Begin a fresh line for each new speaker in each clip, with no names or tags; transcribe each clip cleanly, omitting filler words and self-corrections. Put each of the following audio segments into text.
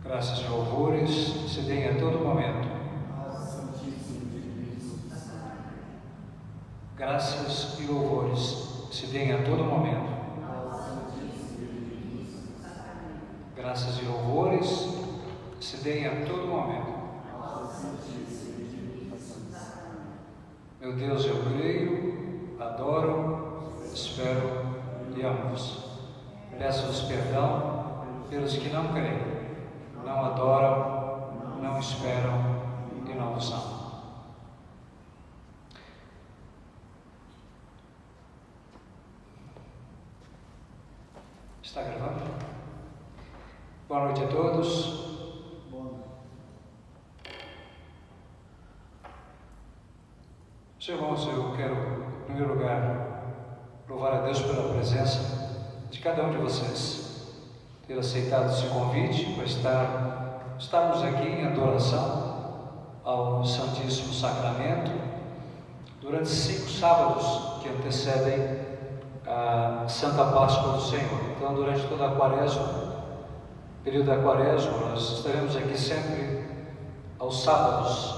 Graças e louvores se deem a todo momento. Graças e louvores se deem a todo momento. Graças e louvores se deem a todo momento. Meu Deus, eu creio, adoro, espero e amo-vos. Peço-vos perdão pelos que não creem, não adoram, não esperam e não vos amam. Está gravando? Boa noite a todos. Meus irmãos, eu quero, em primeiro lugar, louvar a Deus pela presença de cada um de vocês, ter aceitado esse convite para estarmos aqui em adoração ao Santíssimo Sacramento durante 5 sábados que antecedem a Santa Páscoa do Senhor. Então, durante toda a Quaresma, período da Quaresma, nós estaremos aqui sempre aos sábados,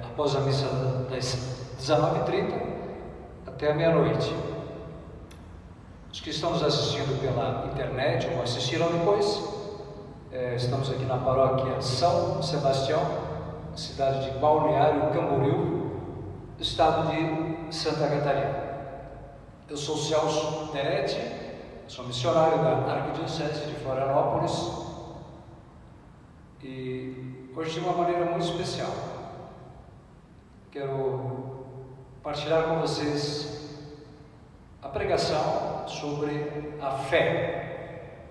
após a missa das 19h30 até a meia-noite. Os que estão nos assistindo pela internet ou assistiram depois, estamos aqui na paróquia São Sebastião, cidade de Balneário Camboriú, estado de Santa Catarina. Eu sou Celso Neretti, sou missionário da Arquidiocese de Florianópolis e hoje de uma maneira muito especial quero partilhar com vocês a pregação sobre a fé.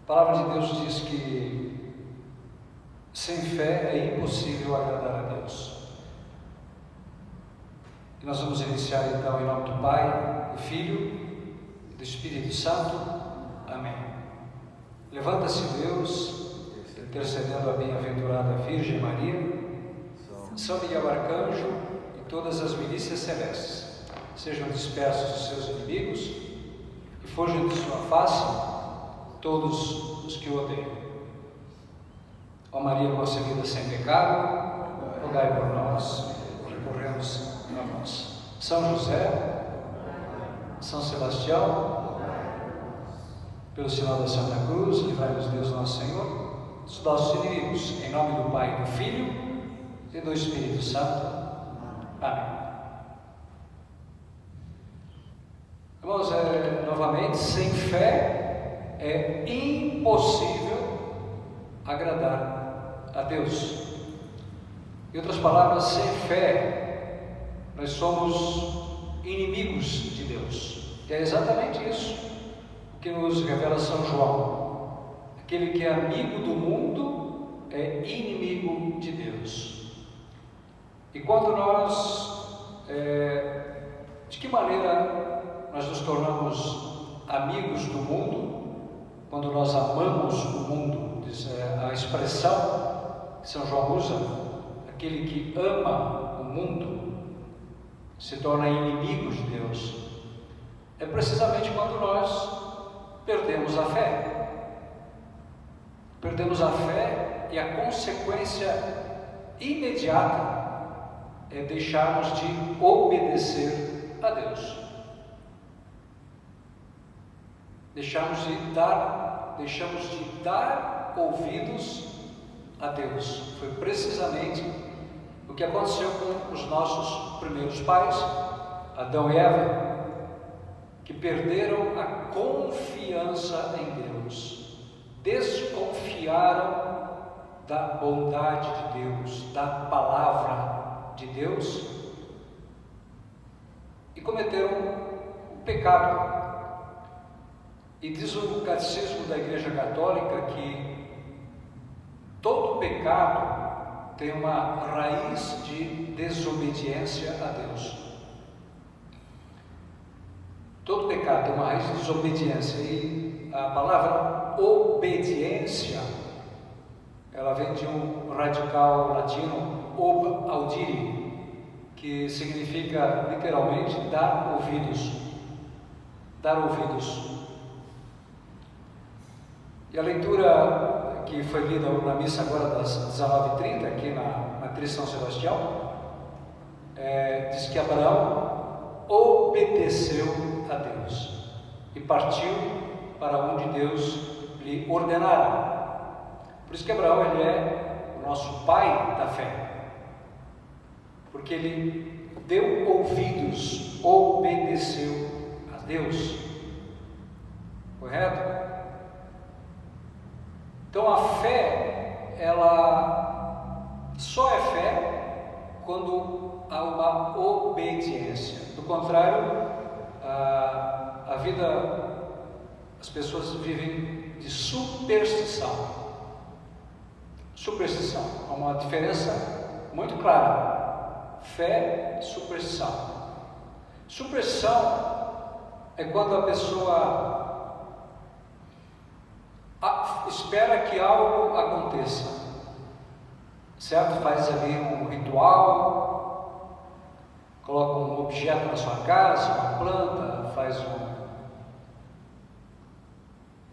A palavra de Deus diz que sem fé é impossível agradar a Deus. E nós vamos iniciar então em nome do Pai, do Filho e do Espírito Santo. Amém. Levanta-se Deus, intercedendo a bem-aventurada Virgem Maria, São Miguel Arcanjo e todas as milícias celestes, sejam dispersos os seus inimigos e fujam de sua face todos os que o odeiam. Ó Maria concebida sem pecado, rogai por nós, recorremos a nós. São José, São Sebastião, pelo sinal da Santa Cruz, livrai-nos Deus nosso Senhor dos nossos inimigos, em nome do Pai, do Filho e do Espírito Santo. Amém. Irmãos, novamente, sem fé é impossível agradar a Deus. Em outras palavras, sem fé nós somos inimigos de Deus. E é exatamente isso que nos revela São João. Aquele que é amigo do mundo é inimigo de Deus. E quando nós, de que maneira nós nos tornamos amigos do mundo? Quando nós amamos o mundo, diz a expressão que São João usa, aquele que ama o mundo se torna inimigo de Deus. É precisamente quando nós perdemos a fé. Perdemos a fé e a consequência imediata é deixarmos de obedecer a Deus. Deixamos de dar ouvidos a Deus. Foi precisamente o que aconteceu com os nossos primeiros pais, Adão e Eva, que perderam a confiança em Deus. Desconfiaram da bondade de Deus, da palavra de Deus e cometeram o pecado. E diz o Catecismo da Igreja Católica que todo pecado tem uma raiz de desobediência a Deus. Todo pecado tem uma raiz de desobediência e a palavra obediência, ela vem de um radical latino, ob audire, que significa literalmente dar ouvidos. Dar ouvidos. E a leitura que foi lida na missa agora das 19h30, aqui na matriz São Sebastião, diz que Abraão obedeceu a Deus e partiu para onde Deus lhe ordenara. Por isso que Abraão, ele é o nosso pai da fé, porque ele deu ouvidos, obedeceu a Deus. Correto? Então a fé, ela só é fé quando há uma obediência. Do contrário, a vida, as pessoas vivem de superstição. Superstição, há uma diferença muito clara: fé e superstição. Superstição é quando a pessoa espera que algo aconteça, certo? Faz ali um ritual, coloca um objeto na sua casa, uma planta,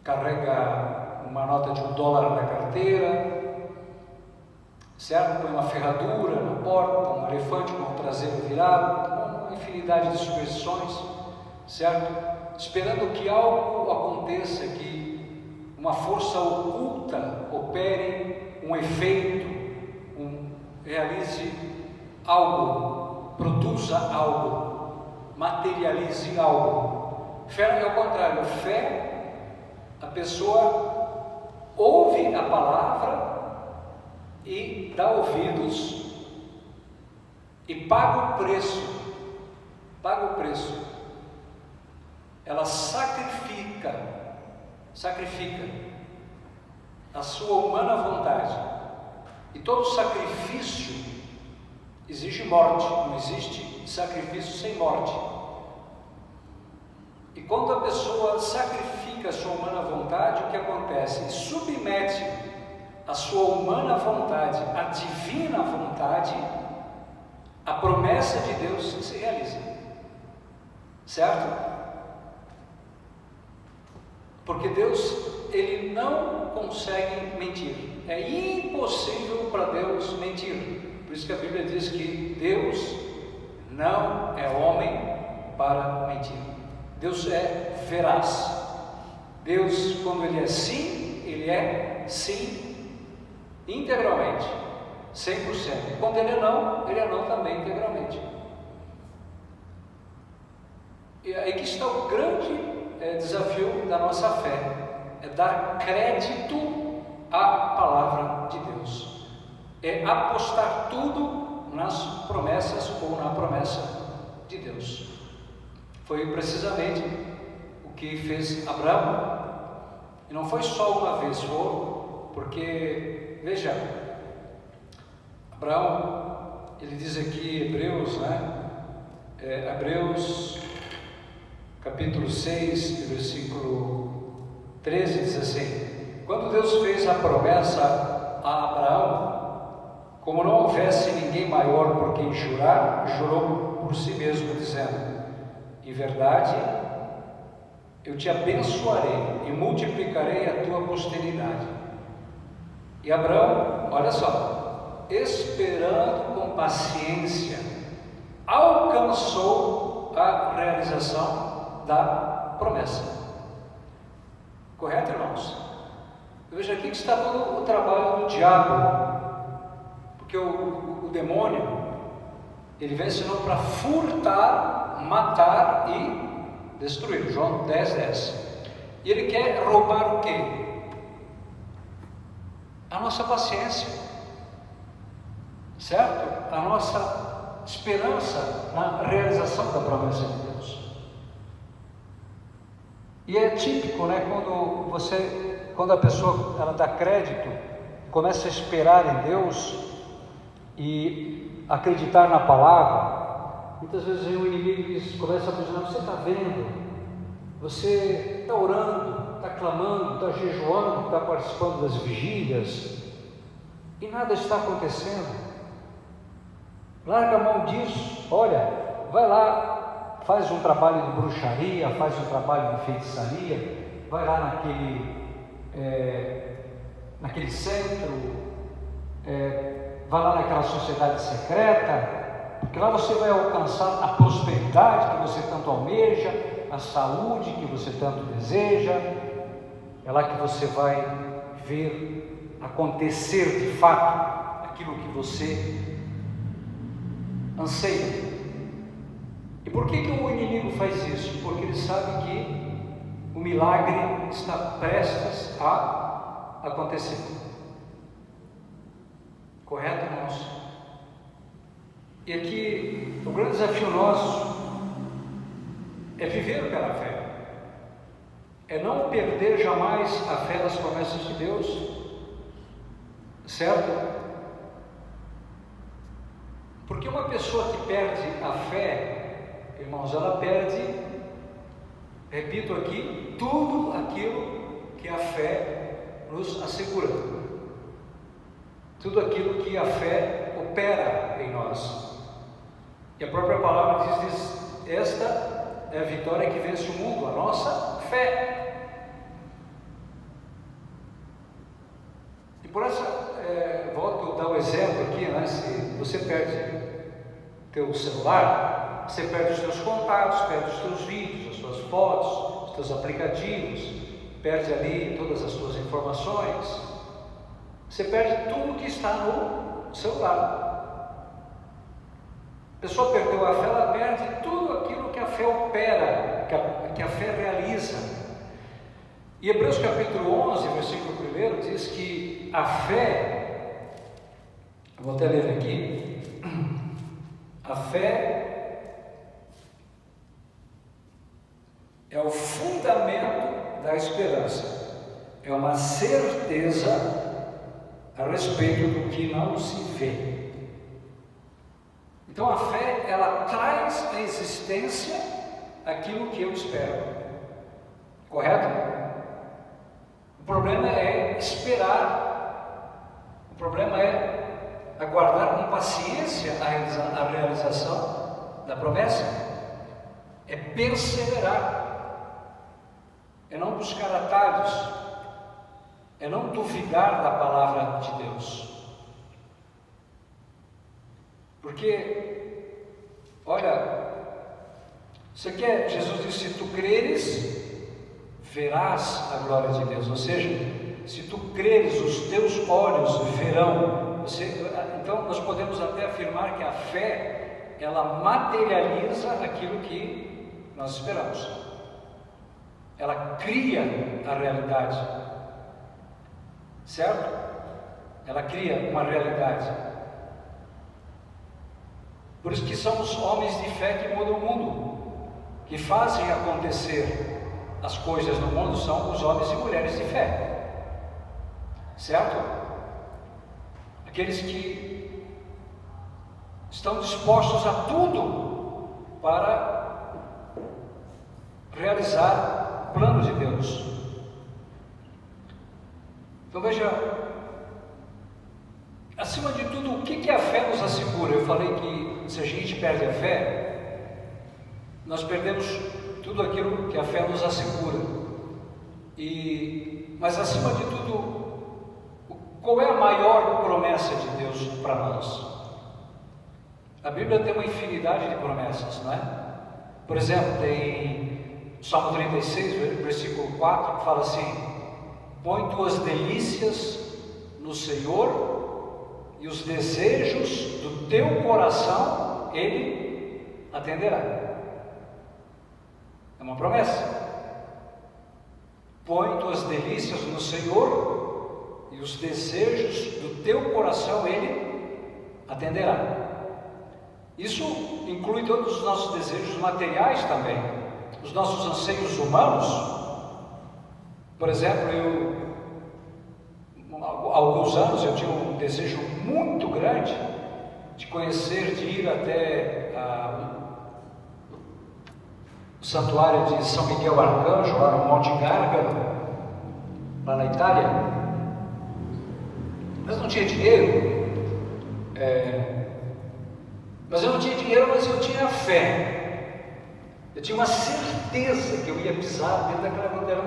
carrega uma nota de $1 na carteira, certo? Põe uma ferradura na porta, um elefante com o traseiro virado, uma infinidade de superstições, certo? Esperando que algo aconteça, que uma força oculta opere um efeito, realize algo, produza algo, materialize algo. Fé é o contrário. Fé, a pessoa ouve a palavra e dá ouvidos e paga o preço. Paga o preço. Ela sacrifica a sua humana vontade. E todo sacrifício exige morte, não existe sacrifício sem morte. E quando a pessoa sacrifica a sua humana vontade, o que acontece? Submete a sua humana vontade à divina vontade, a promessa de Deus se realiza, certo? Porque Deus, ele não consegue mentir. É impossível para Deus mentir. Por isso que a Bíblia diz que Deus não é homem para mentir. Deus é veraz. Deus, quando ele é sim integralmente, 100%. Quando ele é não também integralmente. E aí que está o grande desafio da nossa fé, é dar crédito à palavra de Deus, é apostar tudo nas promessas ou na promessa de Deus. Foi precisamente o que fez Abraão, e não foi só uma vez, porque, veja, Abraão, ele diz aqui, Hebreus capítulo 6, versículo 13, diz assim: quando Deus fez a promessa a Abraão, como não houvesse ninguém maior por quem jurar, jurou por si mesmo, dizendo: em verdade, eu te abençoarei e multiplicarei a tua posteridade. E Abraão, olha só, esperando com paciência, alcançou a realização da promessa. Correto, irmãos? Veja aqui que está todo o trabalho do diabo, porque o demônio, ele vem senão para furtar, matar e destruir. João 10:10. E ele quer roubar o quê? A nossa paciência, certo? A nossa esperança na realização da promessa de Deus. E é típico, quando a pessoa ela dá crédito, começa a esperar em Deus e acreditar na palavra. Muitas vezes o inimigo começa a dizer: você está vendo, você está orando, está clamando, está jejuando, está participando das vigílias e nada está acontecendo. Larga a mão disso, olha, vai lá, faz um trabalho de bruxaria, faz um trabalho de feitiçaria, vai lá naquele
naquele centro, vá lá naquela sociedade secreta, porque lá você vai alcançar a prosperidade que você tanto almeja, a saúde que você tanto deseja. É lá que você vai ver acontecer de fato aquilo que você anseia. E por que o inimigo faz isso? Porque ele sabe que o milagre está prestes a acontecer. Correto, irmãos? E aqui o grande desafio nosso é viver pela fé, é não perder jamais a fé nas promessas de Deus, certo? Porque uma pessoa que perde a fé, irmãos, ela perde, repito aqui, tudo aquilo que a fé nos assegura, tudo aquilo que a fé opera em nós. E a própria palavra diz: esta é a vitória que vence o mundo, a nossa fé. E por essa, volto a dar um exemplo aqui, né? Se você perde teu celular, você perde os teus contatos, perde os teus vídeos, as suas fotos, os teus aplicativos, perde ali todas as suas informações, você perde tudo que está no celular. A pessoa perdeu a fé, ela perde tudo aquilo que a fé opera, que a fé realiza. E Hebreus capítulo 11, versículo 1 diz que a fé, eu vou até ler aqui, a fé é o fundamento da esperança, é uma certeza a respeito do que não se vê. Então a fé, ela traz à existência aquilo que eu espero, correto? O problema é esperar, o problema é aguardar com paciência a realização da promessa, é perseverar, é não buscar atalhos, é não duvidar da palavra de Deus. Porque, olha, Jesus disse: se tu creres, verás a glória de Deus. Ou seja, se tu creres, os teus olhos verão. Então nós podemos até afirmar que a fé, ela materializa aquilo que nós esperamos. Ela cria a realidade, certo? Ela cria uma realidade. Por isso que somos homens de fé que mudam o mundo, que fazem acontecer as coisas no mundo, são os homens e mulheres de fé, certo? Aqueles que estão dispostos a tudo para realizar o plano de Deus. Então veja, acima de tudo, o que a fé nos assegura? Eu falei que se a gente perde a fé, nós perdemos tudo aquilo que a fé nos assegura. Mas acima de tudo, qual é a maior promessa de Deus para nós? A Bíblia tem uma infinidade de promessas, não é? Por exemplo, tem Salmo 36, versículo 4, que fala assim: põe tuas delícias no Senhor, e os desejos do teu coração Ele atenderá. É uma promessa. Põe tuas delícias no Senhor, e os desejos do teu coração Ele atenderá. Isso inclui todos os nossos desejos materiais também, os nossos anseios humanos. Por exemplo, há alguns anos eu tinha um desejo muito grande de conhecer, de ir até o santuário de São Miguel Arcanjo, lá no Monte Gárgano, lá na Itália. Mas não tinha dinheiro, mas eu eu tinha fé, eu tinha uma certeza que eu ia pisar dentro daquela montanha,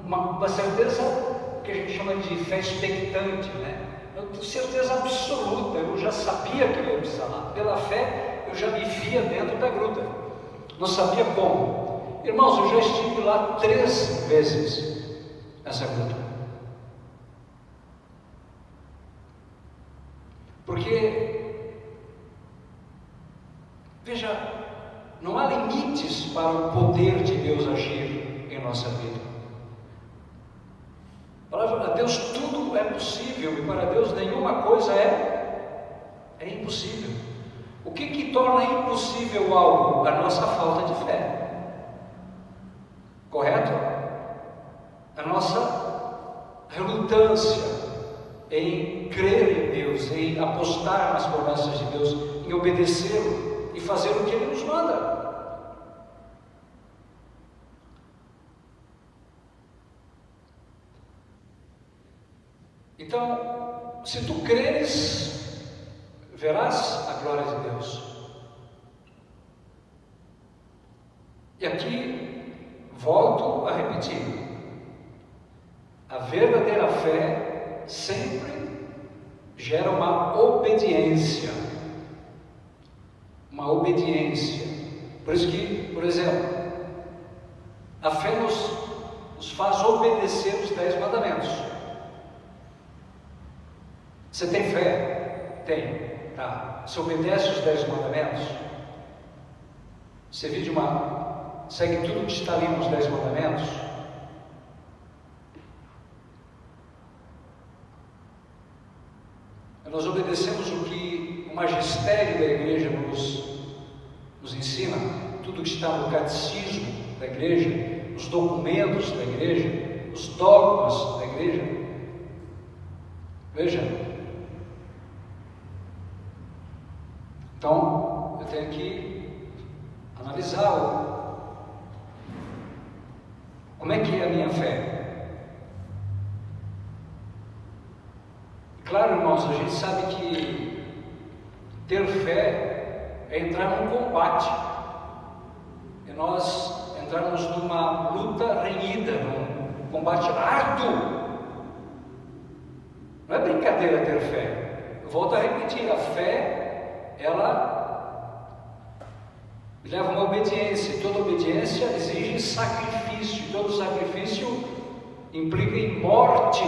uma certeza o que a gente chama de fé expectante, né? Eu tenho certeza absoluta, eu já sabia que eu ia pisar lá. Pela fé, eu já me via dentro da gruta. Não sabia como. Irmãos, eu já estive lá 3 vezes nessa gruta. Porque, veja, não há limites para o poder de Deus agir em nossa vida. Para Deus tudo é possível e para Deus nenhuma coisa é impossível. O que torna impossível algo? A nossa falta de fé. Correto? A nossa relutância em crer em Deus, em apostar nas promessas de Deus, em obedecê-lo e fazer o que Ele nos manda. Então, se tu creres, verás a glória de Deus. E aqui, volto a repetir, a verdadeira fé sempre gera uma obediência. Uma obediência. Por isso que, por exemplo, a fé nos faz obedecer os 10 mandamentos. Você tem fé? Tem. Tá. Você obedece os 10 mandamentos? Você segue tudo que está ali nos 10 mandamentos? Nós obedecemos o que o magistério da igreja nos ensina, tudo que está no catecismo da igreja, os documentos da igreja, os dogmas da igreja. Veja. Então, eu tenho que analisar como é que é a minha fé. Claro, irmãos, a gente sabe que ter fé é entrar num combate, é nós entrarmos numa luta renhida, num combate árduo. Não é brincadeira ter fé. Eu volto a repetir, a fé ela leva uma obediência, e toda obediência exige sacrifício, e todo sacrifício implica em morte,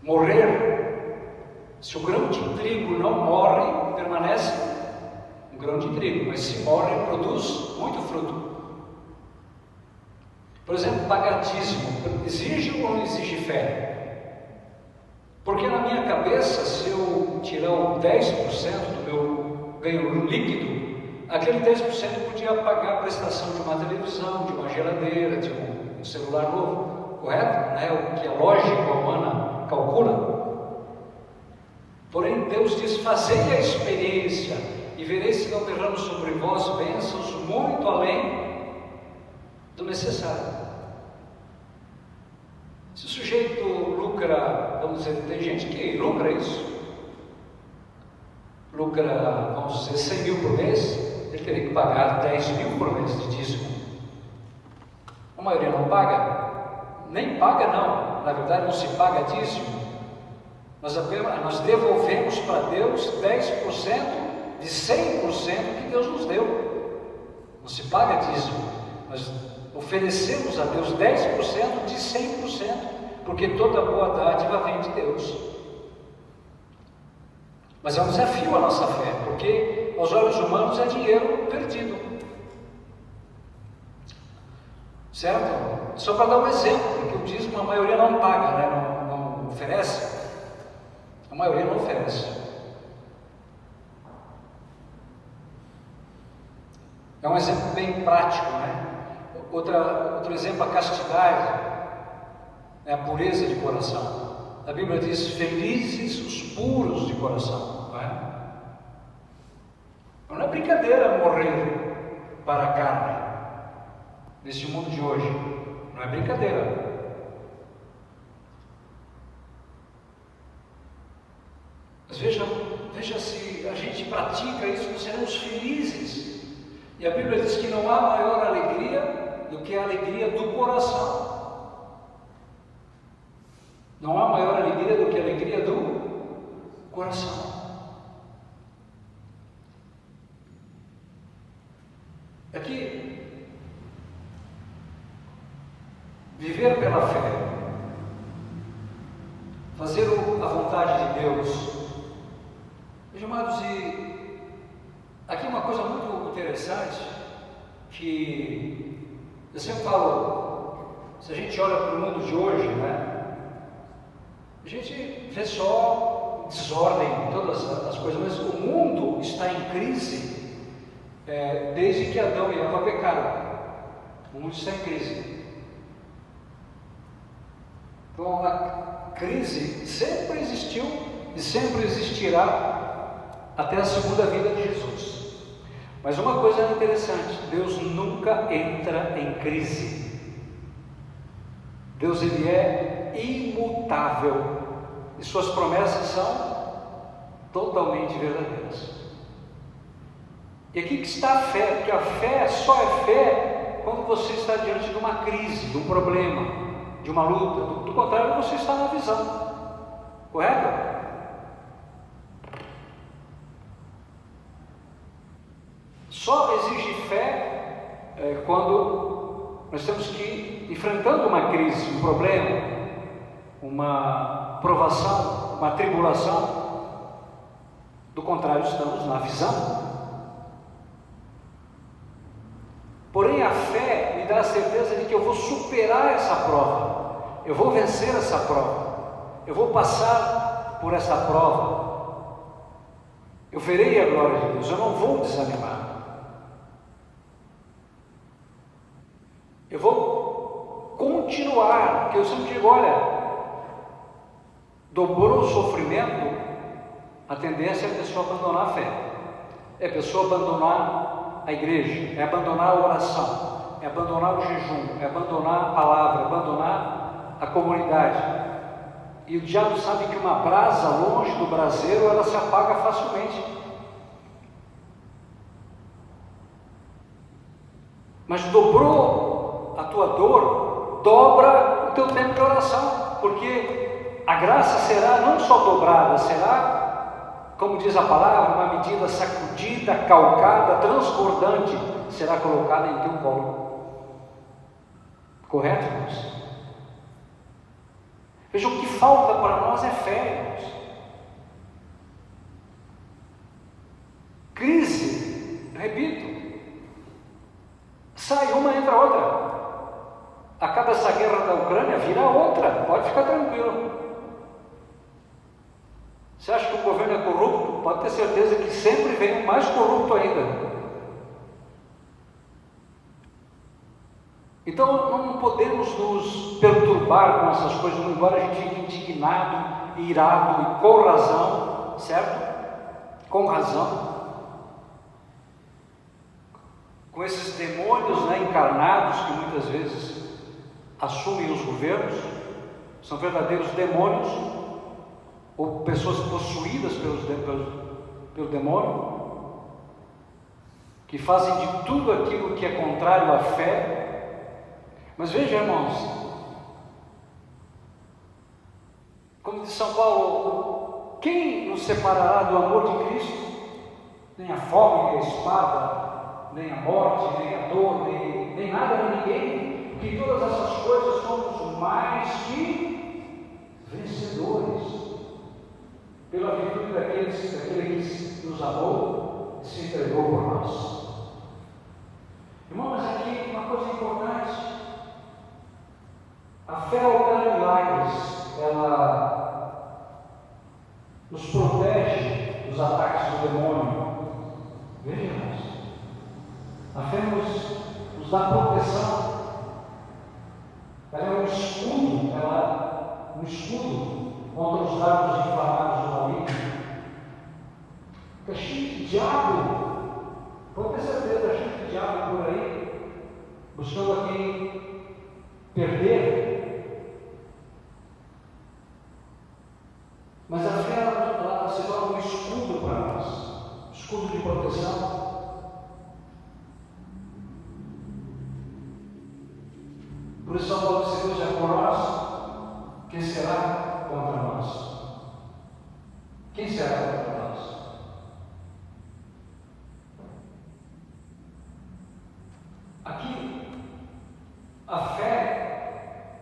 morrer. Se o grão de trigo não morre, permanece um grão de trigo, mas se morre, produz muito fruto. Por exemplo, pagadismo, exige ou não exige fé? Porque na minha cabeça, se eu tirar o 10% do meu ganho líquido, aquele 10% podia pagar a prestação de uma televisão, de uma geladeira, de um celular novo, correto? Não é o que a lógica humana calcula. Porém, Deus diz: fazei a experiência e vereis se não derramo sobre vós bênçãos muito além do necessário. Se o sujeito lucra, vamos dizer, tem gente que lucra isso, lucra, vamos dizer, 100 mil por mês, ele teria que pagar 10 mil por mês de dízimo. A maioria não paga, nem paga não, na verdade não se paga dízimo, nós devolvemos para Deus 10% de 100% que Deus nos deu, não se paga dízimo, nós oferecemos a Deus 10% de 100%, porque toda boa dádiva vem de Deus. Mas é um desafio a nossa fé, porque aos olhos humanos é dinheiro perdido. Certo? Só para dar um exemplo, porque o dízimo a maioria não paga, né? não oferece. A maioria não oferece. É um exemplo bem prático, né? Outro exemplo, a castidade, é a pureza de coração. A Bíblia diz: felizes os puros de coração. Não é brincadeira morrer para a carne neste mundo de hoje. Não é brincadeira. Mas veja se a gente pratica isso, nós seremos felizes. E a Bíblia diz que não há maior alegria do que a alegria do coração. Não há maior alegria do que a alegria do coração. Aqui, viver pela fé, fazer a vontade de Deus. Meus amados, e aqui uma coisa muito interessante, que eu sempre falo, se a gente olha para o mundo de hoje, né, a gente vê só desordem em todas as coisas, mas o mundo está em crise desde que Adão e Eva pecaram. O mundo está em crise. Então a crise sempre existiu e sempre existirá até a segunda vinda de Jesus. Mas uma coisa interessante, Deus nunca entra em crise. Deus, ele é imutável e suas promessas são totalmente verdadeiras. E aqui que está a fé, porque a fé só é fé quando você está diante de uma crise, de um problema, de uma luta. Do contrário, você está na visão. Correto? Só exige fé quando nós temos que ir enfrentando uma crise, um problema, uma provação, uma tribulação. Do contrário, estamos na visão. Porém, a fé me dá a certeza de que eu vou superar essa prova, eu vou vencer essa prova, eu vou passar por essa prova, eu verei a glória de Deus, eu não vou desanimar. Eu vou continuar, porque eu sempre digo, olha, dobrou o sofrimento, a tendência é a pessoa abandonar a fé, é a pessoa abandonar a igreja, é abandonar a oração, é abandonar o jejum, é abandonar a palavra, é abandonar a comunidade. E o diabo sabe que uma brasa longe do braseiro, ela se apaga facilmente. Mas dobrou a tua dor, dobra o teu tempo de oração, porque a graça será não só dobrada, será, como diz a palavra, uma medida sacudida, calcada, transbordante, será colocada em teu colo. Correto, irmãos? Veja, o que falta para nós é fé, irmãos. Crise, repito, sai uma, entra outra. Acaba essa guerra da Ucrânia, vira outra, pode ficar tranquilo. Você acha que o governo é corrupto? Pode ter certeza que sempre vem um mais corrupto ainda. Então não podemos nos perturbar com essas coisas, embora a gente fique indignado, irado e com razão, certo? Com razão. Com esses demônios, né, encarnados que muitas vezes assumem os governos, são verdadeiros demônios, ou pessoas possuídas pelo demônio, que fazem de tudo aquilo que é contrário à fé. Mas veja, irmãos, como diz São Paulo, quem nos separará do amor de Cristo? Nem a fome, nem a espada, nem a morte, nem a dor, nem nada, nem ninguém, porque em todas essas coisas somos mais que vencedores, pela virtude daquele que nos amou e se entregou por nós. Irmão, mas aqui uma coisa importante, a fé opera milagres, ela nos protege dos ataques do demônio. Veja, irmãos, a fé nos dá proteção, ela é um escudo, contra os dardos inflamados do maligno. Está cheio de diabo, pode ter certeza, está cheio de diabo por aí, buscando a quem perder. Mas a fé ela se torna um escudo para nós, escudo de proteção. Por isso São Paulo diz: Deus é por nós, quem será
contra nós? Quem será contra nós? Aqui, a fé,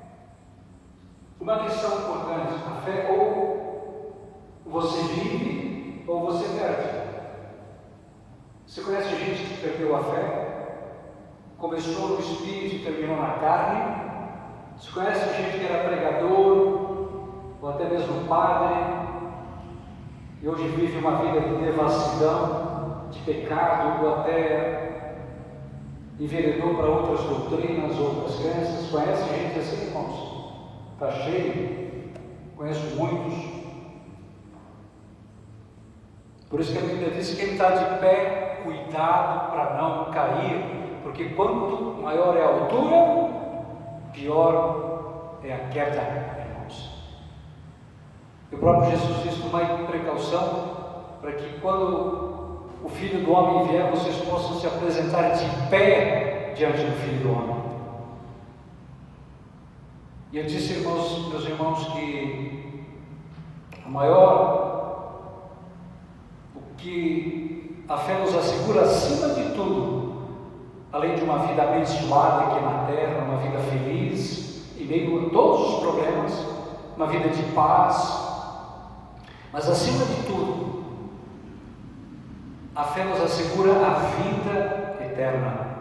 uma questão importante, a fé ou você vive ou você perde. Você conhece gente que perdeu a fé, começou no espírito e terminou na carne? Você conhece gente que era pregador, ou até mesmo padre, e hoje vive uma vida de devassidão, de pecado, ou até enveredou para outras doutrinas, outras crenças? Conhece gente assim, irmãos? Está cheio, conheço muitos. Por isso que a Bíblia diz que quem está de pé, cuidado para não cair, porque quanto maior é a altura, pior é a queda, irmãos. E o próprio Jesus disse: tomai precaução, para que quando o Filho do Homem vier, vocês possam se apresentar de pé diante do Filho do Homem. E eu disse, irmãos, meus irmãos, que o que a fé nos assegura acima de tudo, além de uma vida abençoada aqui na terra, uma vida feliz, em meio a todos os problemas, uma vida de paz, mas acima de tudo, a fé nos assegura a vida eterna.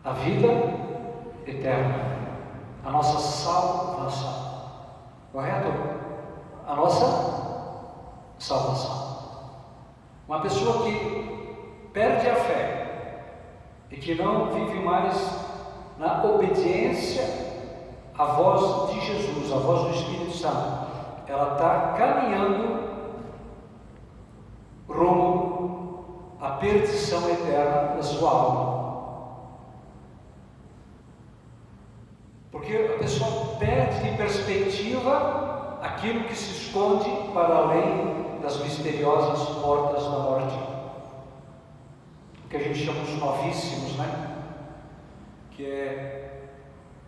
A vida eterna. A nossa salvação. Correto? A nossa salvação. Uma pessoa que perde a fé e que não vive mais na obediência à voz de Jesus, à voz do Espírito Santo, ela está caminhando rumo à perdição eterna da sua alma. Porque a pessoa perde de perspectiva aquilo que se esconde para além das misteriosas portas da morte. O que a gente chama os novíssimos, né? Que é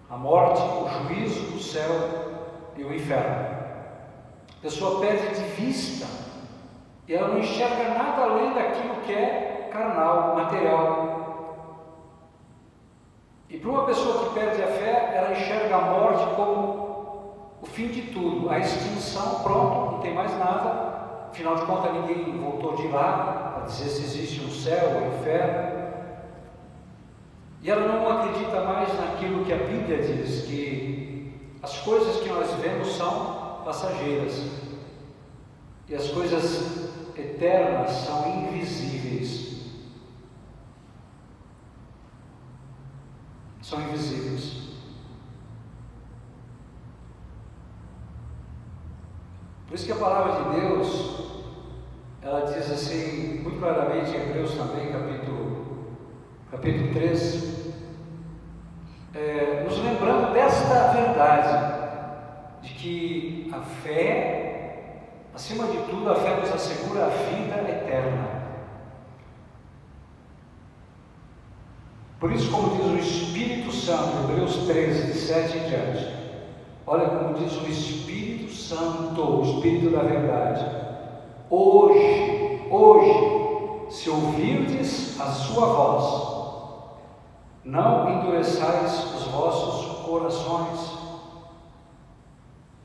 a morte, o juízo, o céu e o inferno. A pessoa perde de vista e ela não enxerga nada além daquilo que é carnal, material. E para uma pessoa que perde a fé, ela enxerga a morte como o fim de tudo, a extinção, pronto, não tem mais nada. Afinal de contas, ninguém voltou de lá para dizer se existe um céu ou um inferno. E ela não acredita mais naquilo que a Bíblia diz, que as coisas que nós vemos são passageiras e as coisas eternas são invisíveis. São invisíveis. Por isso que a palavra de Deus, ela diz assim, muito claramente em Hebreus também, capítulo 3, nos lembrando desta verdade, de que a fé, acima de tudo, a fé nos assegura a vida eterna. Por isso, como diz o Espírito Santo, Hebreus 13, de 7 em diante, olha como diz o Espírito Santo, o Espírito da verdade: hoje, se ouvirdes a sua voz, não endureçais os vossos corações.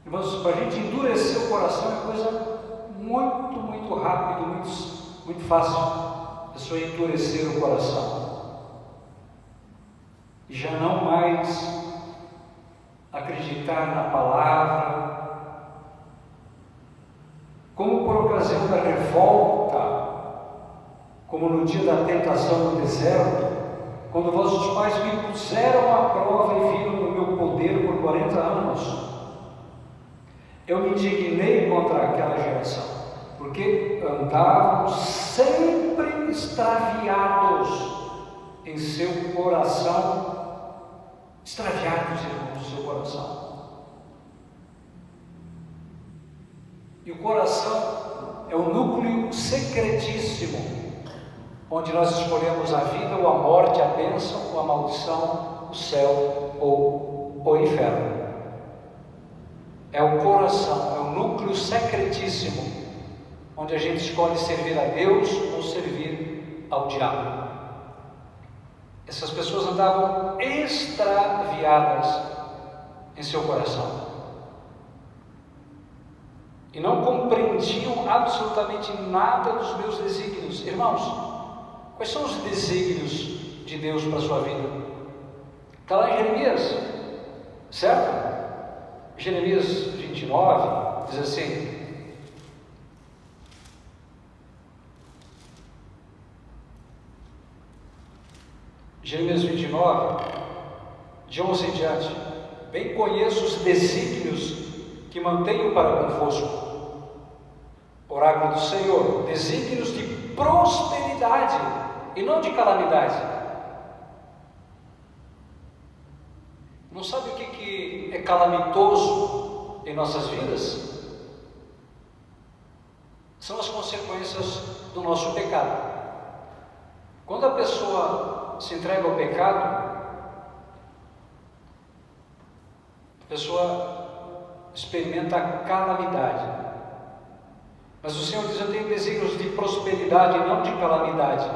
Irmãos, para a gente endurecer o coração é coisa muito rápida, muito fácil. A pessoa endurecer o coração e já não mais acreditar na palavra, como por ocasião da revolta, como no dia da tentação no deserto, quando vossos pais me puseram à prova e viram o meu poder por 40 anos. Eu me indignei contra aquela geração, porque andavam sempre extraviados em seu coração, extraviados, irmãos, no seu coração. E o coração é o núcleo secretíssimo, onde nós escolhemos a vida ou a morte, a bênção ou a maldição, o céu ou o inferno.
É o coração, é o núcleo secretíssimo, onde a gente escolhe servir a Deus ou servir ao diabo. Essas pessoas andavam extraviadas em seu coração e não compreendiam absolutamente nada dos meus desígnios. Irmãos, quais são os desígnios de Deus para a sua vida? Está lá em Jeremias, certo? Jeremias 29 diz assim: Jeremias 29, de 11 em diante: bem conheço os desígnios que mantenho para convosco, oráculo do Senhor, desígnios de prosperidade e não de calamidade. Não sabe o que é calamitoso em nossas vidas? São as consequências do nosso pecado. Quando a pessoa se entrega ao pecado, a pessoa experimenta a calamidade. Mas o Senhor diz: eu tenho desígnios de prosperidade e não de calamidade,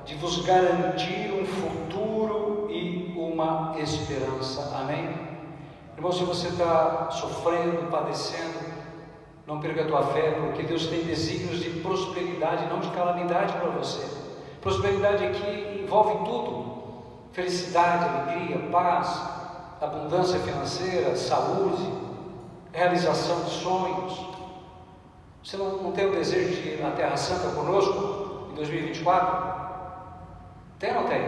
de vos garantir um futuro e uma esperança. Amém? Irmão, se você está sofrendo, padecendo, não perca a tua fé, porque Deus tem desígnios de prosperidade, não de calamidade para você. Prosperidade aqui envolve tudo: felicidade, alegria, paz, abundância financeira, saúde, realização de sonhos. Você não tem o desejo de ir na Terra Santa conosco em 2024? Tem ou não tem?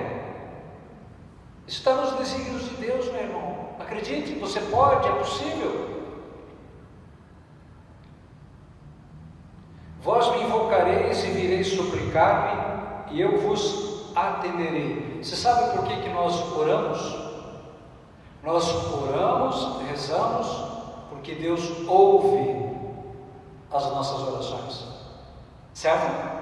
Isso está nos desígnios de Deus, meu irmão. Acredite, você pode, é possível. Vós me invocareis e vireis suplicar-me, e eu vos atenderei. Você sabe por que nós oramos? Nós oramos, rezamos, porque Deus ouve as nossas orações, certo?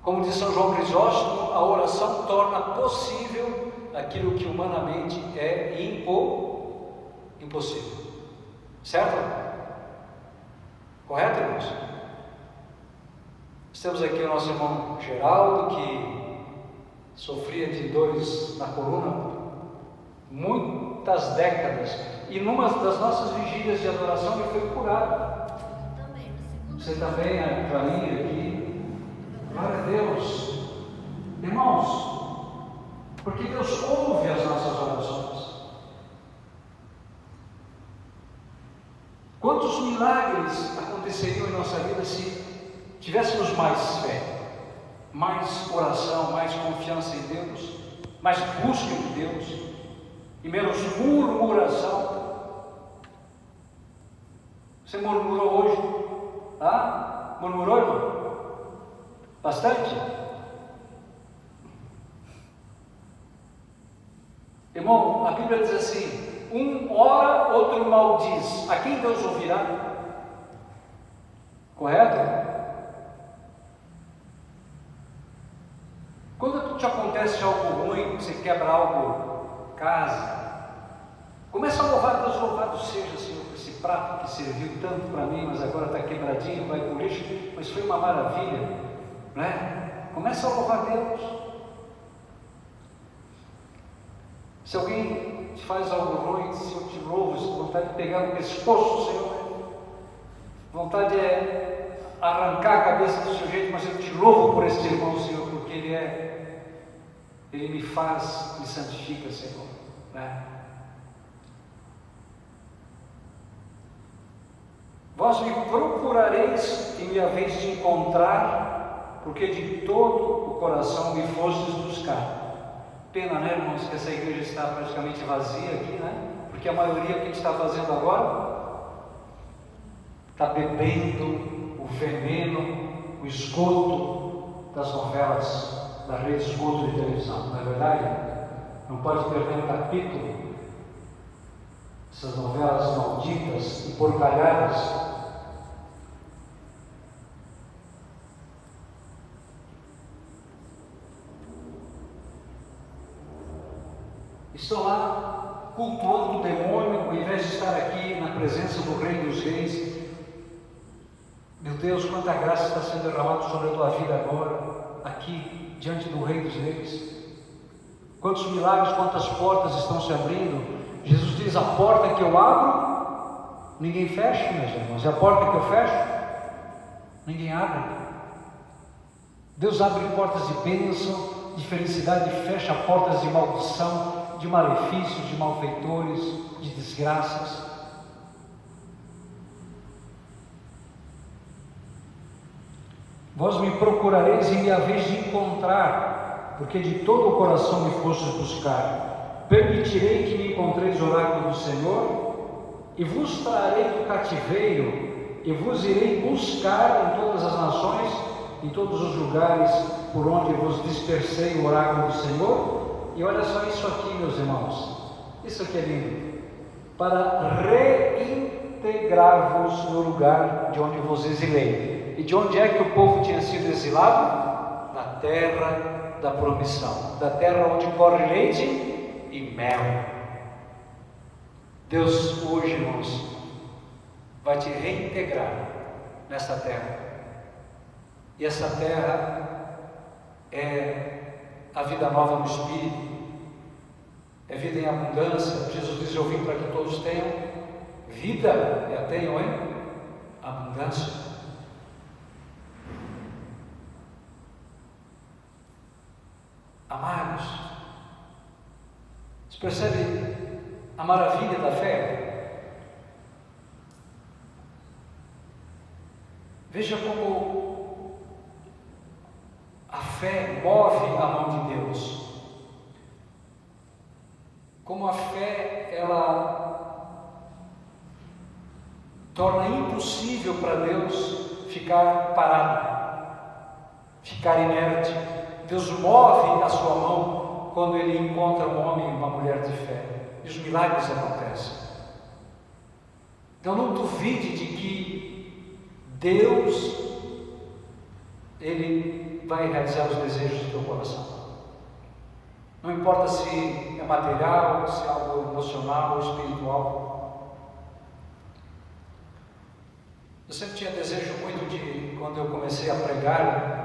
Como diz São João Crisóstomo, a oração torna possível aquilo que humanamente é impossível, certo? Correto, irmãos? Temos aqui o nosso irmão Geraldo, que sofria de dores na coluna muitas décadas, e numa das nossas vigílias de adoração ele foi curado. Você também, a Joaninha aqui, glória a Deus. Irmãos, porque Deus ouve as nossas orações. Quantos milagres aconteceriam em nossa vida se tivéssemos mais fé, mais oração, mais confiança em Deus, mais busca de Deus e menos murmuração? Você murmurou hoje? Ah? Murmurou, irmão? Bastante? Irmão, a Bíblia diz assim: um ora, outro maldiz. A quem Deus ouvirá? Correto? Quando te acontece algo ruim, você quebra algo, casa, começa a louvar Deus. Louvado seja, Senhor, por esse prato que serviu tanto para mim, mas agora está quebradinho, vai por lixo, mas foi uma maravilha, né? Começa a louvar Deus. Se alguém te faz algo ruim, se eu te louvo, se vontade de pegar no pescoço, Senhor, vontade é arrancar a cabeça do sujeito, mas eu te louvo por este irmão, Senhor, porque ele me faz, me santifica, Senhor, né? Vós me procurareis e me haveis de encontrar, porque de todo o coração me fostes buscar. Pena, né, irmãos, que essa igreja está praticamente vazia aqui, né? Porque a maioria, o que está fazendo agora? Está bebendo o veneno, o esgoto das novelas, da rede de esgoto de televisão, não é verdade? Não pode perder um capítulo. Essas novelas malditas e porcalhadas. Estão lá cultuando o demônio, ao invés de estar aqui na presença do Rei dos Reis. Meu Deus, quanta graça está sendo derramada sobre a tua vida agora, aqui, diante do Rei dos Reis. Quantos milagres, quantas portas estão se abrindo. Jesus diz: a porta que eu abro, ninguém fecha, meus irmãos. E a porta que eu fecho, ninguém abre. Deus abre portas de bênção, de felicidade, e fecha portas de maldição, de malefícios, de malfeitores, de desgraças. Vós me procurareis e me haveis de encontrar, porque de todo o coração me fostes buscar. Permitirei que me encontreis, oráculo do Senhor, e vos trarei do cativeiro, e vos irei buscar em todas as nações, em todos os lugares por onde vos dispersei, o oráculo do Senhor. E olha só isso aqui, meus irmãos, isso aqui é lindo, para reintegrar-vos no lugar de onde vos exilei. E de onde é que o povo tinha sido exilado? Da terra da promissão, da terra onde corre leite e mel. Deus hoje, irmãos, vai te reintegrar nessa terra. E essa terra é a vida nova no Espírito, é vida em abundância. Jesus diz: eu vim para que todos tenham vida, e a tenham em abundância. Amados, você percebe a maravilha da fé? Veja como a fé move a mão de Deus, como a fé, ela torna impossível para Deus ficar parado, ficar inerte. Deus move a sua mão quando Ele encontra um homem e uma mulher de fé, e os milagres acontecem. Então não duvide de que Deus, Ele vai realizar os desejos do teu coração. Não importa se é material, se é algo emocional ou espiritual. Eu sempre tinha desejo muito de, quando eu comecei a pregar,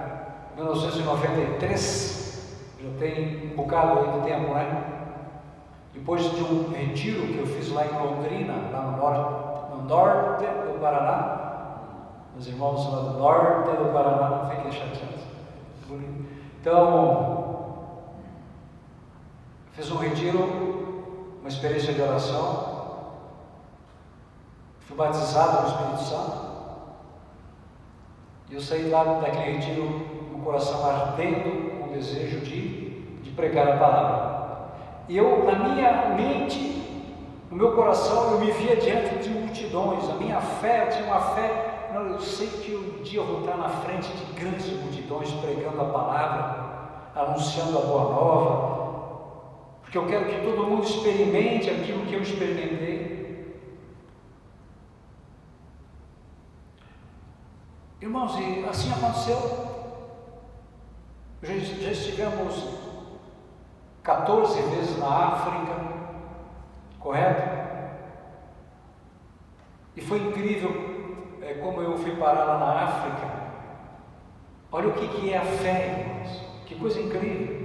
em 1993, já tem um bocado aí de tempo, né? Depois de um retiro que eu fiz lá em Londrina, lá no norte do Paraná, meus irmãos lá do norte do Paraná, não fiquem chateados. Então, fiz um retiro, uma experiência de oração, fui batizado no Espírito Santo, e eu saí lá daquele retiro com o coração ardendo com o desejo de pregar a palavra. E eu, na minha mente, no meu coração, eu me via diante de multidões. A minha fé, eu tinha uma fé, não, eu sei que um dia eu vou estar na frente de grandes multidões pregando a palavra, anunciando a boa nova, porque eu quero que todo mundo experimente aquilo que eu experimentei. Irmãos, e assim aconteceu. Já estivemos 14 vezes na África, correto? E foi incrível como eu fui parar lá na África. Olha o que é a fé, irmãos, que coisa incrível.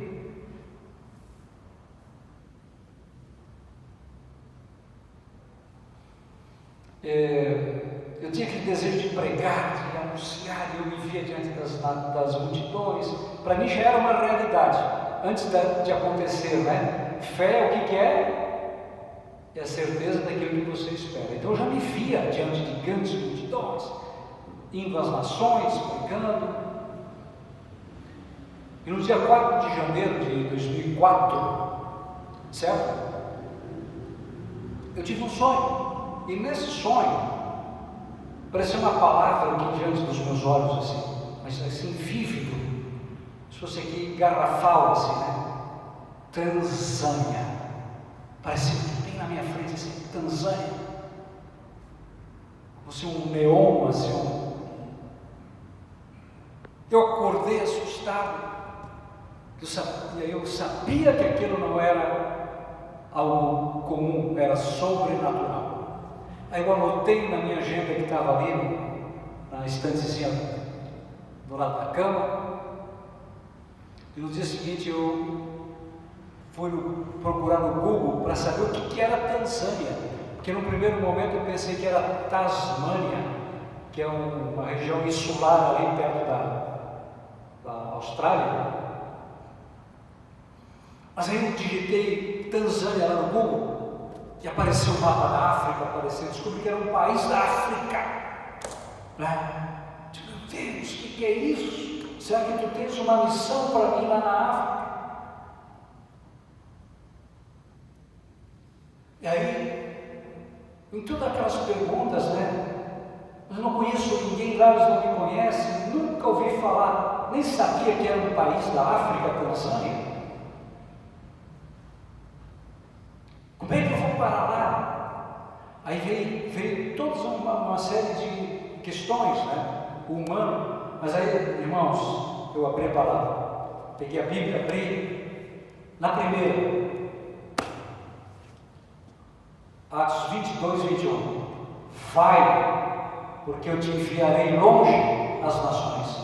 Eu tinha aquele desejo de pregar, de anunciar, e eu me via diante das multidões. Para mim já era uma realidade, antes de acontecer, né? Fé, o que é? É a certeza daquilo que você espera. Então eu já me via diante de grandes multidões, indo às nações, pregando. E no dia 4 de janeiro de 2004, certo? Eu tive um sonho, e nesse sonho apareceu uma palavra aqui diante dos meus olhos, assim, mas assim, vívido, se fosse aqui garrafal, assim, né? Tanzânia, parecia bem na minha frente, assim, Tanzânia, assim, um neon, assim, Eu acordei assustado, eu sabia que aquilo não era algo comum, era sobrenatural. Aí eu anotei na minha agenda que estava ali, na estantezinha do lado da cama, e no dia seguinte eu fui procurar no Google para saber o que era Tanzânia, porque no primeiro momento eu pensei que era Tasmânia, que é uma região insular ali perto da Austrália. Mas aí eu digitei Tanzânia lá no Google e apareceu o mapa da África, descobri que era um país da África. Meu Deus, o que é isso? Será que tu tens uma missão para mim lá na África? E aí, em todas aquelas perguntas, mas eu não conheço ninguém lá, eles não me conhecem, nunca ouvi falar, nem sabia que era um país da África, Tanzânia. Como é que eu vou parar lá? Aí veio toda uma série de questões, o humano. Mas aí, irmãos, eu abri a palavra, peguei a Bíblia, abri, na primeira, Atos 22, 21, vai, porque eu te enviarei longe às nações.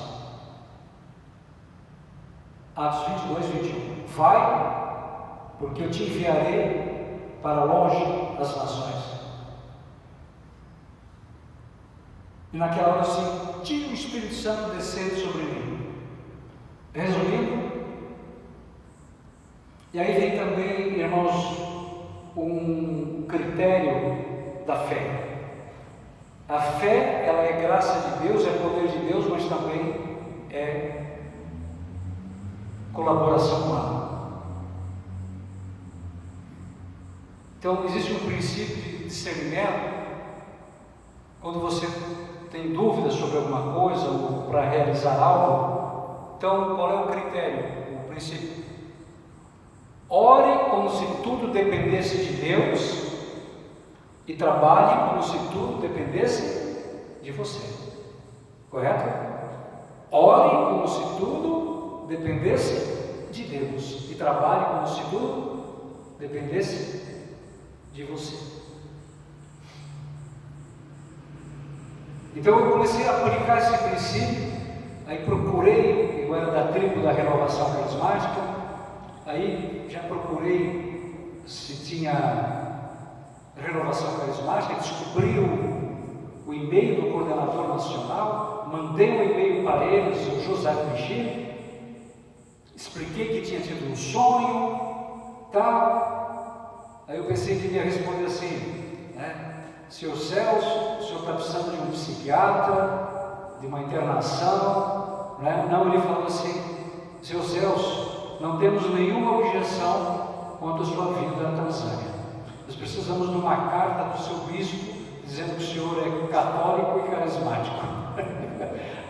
Atos 22, 21, vai, porque eu te enviarei para longe das nações. E naquela hora eu senti o Espírito Santo descer sobre mim. Resumindo, e aí vem também, irmãos, um critério da fé. A fé, ela é graça de Deus, é poder de Deus, mas também é colaboração humana. Então, existe um princípio de discernimento. Quando você tem dúvidas sobre alguma coisa ou para realizar algo, então qual é o critério, o princípio? Ore como se tudo dependesse de Deus e trabalhe como se tudo dependesse de você. Correto? Ore como se tudo dependesse de Deus e trabalhe como se tudo dependesse de você. Então eu comecei a aplicar esse princípio, aí procurei, eu era da tribo da Renovação Carismática, aí já procurei se tinha Renovação Carismática, descobri o e-mail do coordenador nacional, mandei um e-mail para eles, o José Michel, expliquei que tinha tido um sonho, tal. Aí eu pensei que ele ia responder assim, Senhor Celso, o senhor está precisando de um psiquiatra, de uma internação, Não, ele falou assim, Senhor Celso, não temos nenhuma objeção quanto à sua vinda à Tanzânia. Nós precisamos de uma carta do seu bispo, dizendo que o senhor é católico e carismático.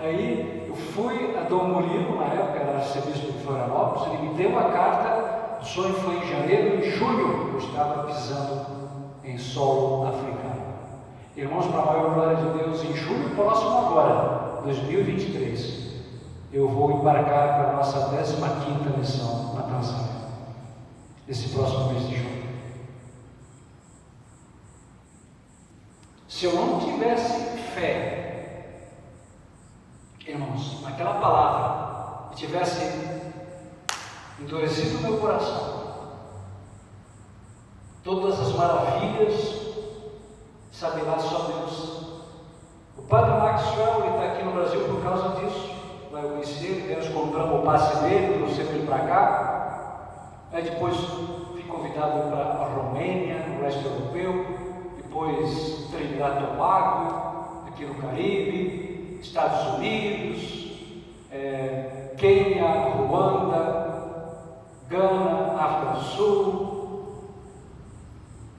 Aí eu fui a Dom Murilo, na época era arcebispo de Florianópolis, ele me deu a carta, o sonho foi em janeiro, em julho eu estava pisando em solo africano. Irmãos, para a maior glória de Deus, em julho próximo agora, 2023, eu vou embarcar para a nossa 15ª missão na Tanzânia, esse próximo mês de julho. Se eu não tivesse fé, irmãos, naquela palavra, e tivesse endurecido o meu coração, todas as maravilhas, sabe lá só Deus. O Padre Maxwell, ele está aqui no Brasil por causa disso. Vai conhecer ele, nós compramos o passe dele, trouxemos ele para cá. Aí depois fui convidado para a Romênia, no leste europeu, depois Trinidad e Tobago, aqui no Caribe, Estados Unidos, Quênia, Ruanda, Gana, África do Sul.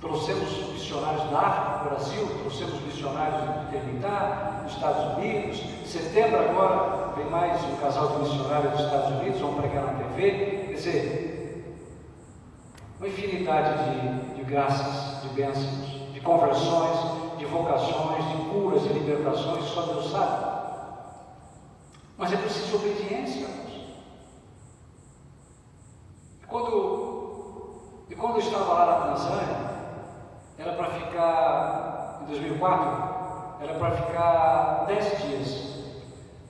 Trouxemos missionários da África, do Brasil, trouxemos missionários do Trinidad, dos Estados Unidos. Em setembro agora vem mais um casal de missionários dos Estados Unidos, vão pregar na TV. Quer dizer, uma infinidade de graças, de bênçãos, de conversões, de vocações, de curas, de libertações, só Deus sabe. Mas é preciso obediência, irmãos. quando eu estava lá na Tanzânia, era para ficar, em 2004, era para ficar 10 dias.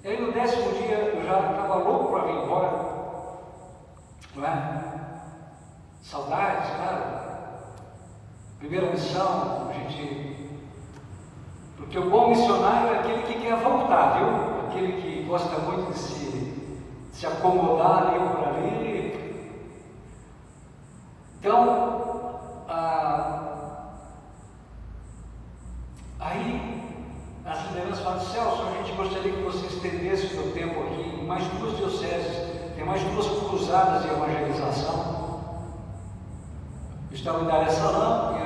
E aí no 10º dia eu já estava louco para vir embora, não é? Saudades, claro. Primeira missão, a gente... Porque o bom missionário é aquele que quer voltar, viu? Aquele que gosta muito de se acomodar ali por ali. Então, aí as lideranças falam: Celso, a gente gostaria que você estendesse o seu tempo aqui em mais 2 dioceses, tem mais 2 cruzadas de evangelização. Eu estava em Dar es Salaam,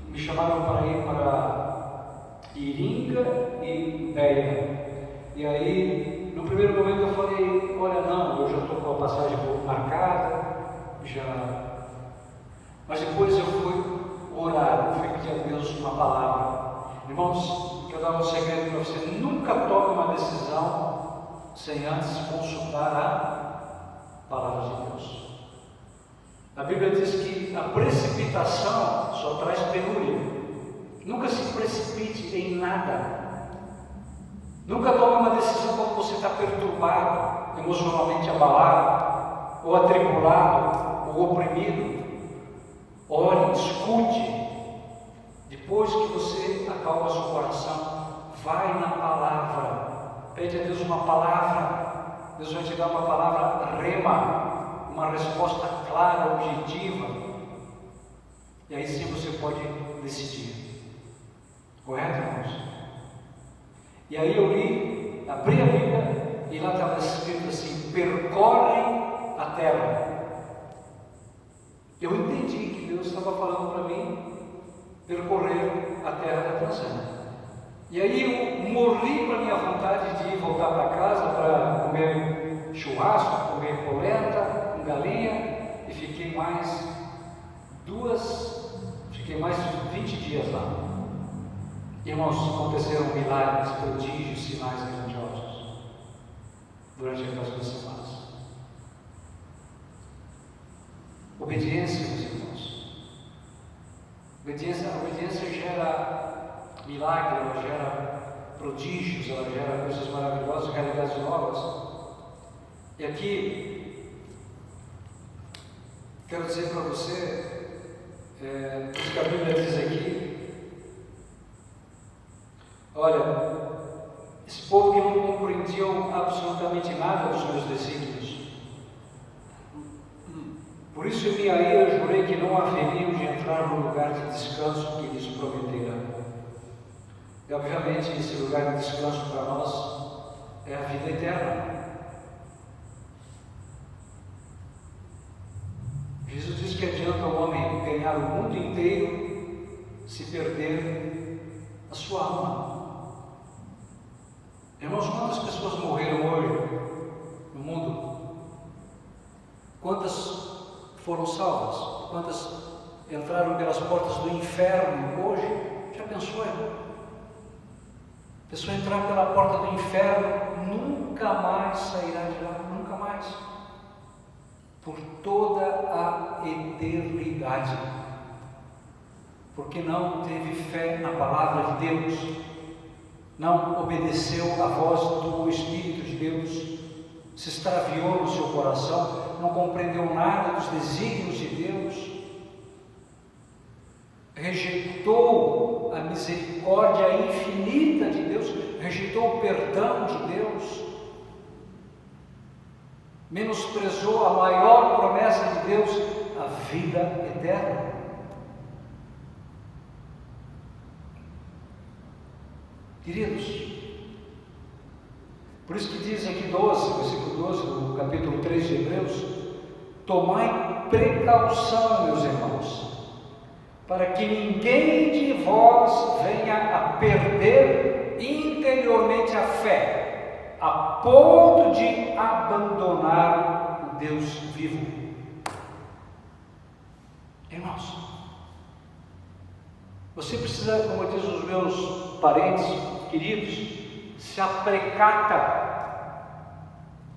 me chamaram para ir para Iringa e Beira. E aí, no primeiro momento eu falei: olha, não, eu já estou com a passagem marcada, mas depois eu fui orar, eu fui pedir a Deus uma palavra. Irmãos, quero dar um segredo para você: nunca tome uma decisão sem antes consultar a palavra de Deus. A Bíblia diz que a precipitação só traz penúria. Nunca se precipite em nada. Nunca tome uma decisão quando você está perturbado, emocionalmente abalado, ou atribulado, ou oprimido. Ore, escute. Depois que você acalma seu coração, vai na palavra. Pede a Deus uma palavra. Deus vai te dar uma palavra rema, uma resposta clara, objetiva. E aí sim você pode decidir. Correto, irmãos? E aí eu abri a Bíblia e lá estava escrito assim: percorre a terra. Eu entendi que Deus estava falando para mim percorrer a terra da Tanzânia. E aí eu morri para a minha vontade de voltar para casa para comer churrasco, comer polenta, galinha, e fiquei mais 20 dias lá. Irmãos, aconteceram milagres, prodígios, sinais grandiosos durante aquelas 2 semanas. Obediência, meus irmãos. A obediência gera milagre, ela gera prodígios, ela gera coisas maravilhosas, realidades novas. E aqui quero dizer para você, o que a Bíblia diz aqui: olha, esse povo que não compreendiam absolutamente nada dos meus desígnios, por isso em minha ira eu jurei que não haveriam de entrar no lugar de descanso que lhes prometeram. E obviamente esse lugar de descanso para nós é a vida eterna. Jesus diz que adianta o homem ganhar o mundo inteiro se perder a sua alma. Irmãos, quantas pessoas morreram hoje no mundo? Quantas foram salvas? Quantas entraram pelas portas do inferno hoje? Já pensou, irmão? A pessoa entrar pela porta do inferno, nunca mais sairá de lá, nunca mais. Por toda a eternidade, porque não teve fé na palavra de Deus, não obedeceu à voz do Espírito de Deus, se extraviou no seu coração, não compreendeu nada dos desígnios de Deus, rejeitou a misericórdia infinita de Deus, rejeitou o perdão de Deus, menosprezou a maior promessa de Deus, a vida eterna. Queridos, por isso que diz aqui versículo 12 do capítulo 3 de Hebreus: tomai precaução, meus irmãos, para que ninguém de vós venha a perder interiormente a fé, a ponto de abandonar o Deus vivo. Irmãos, você precisa, como diz os meus parentes queridos, se aprecata,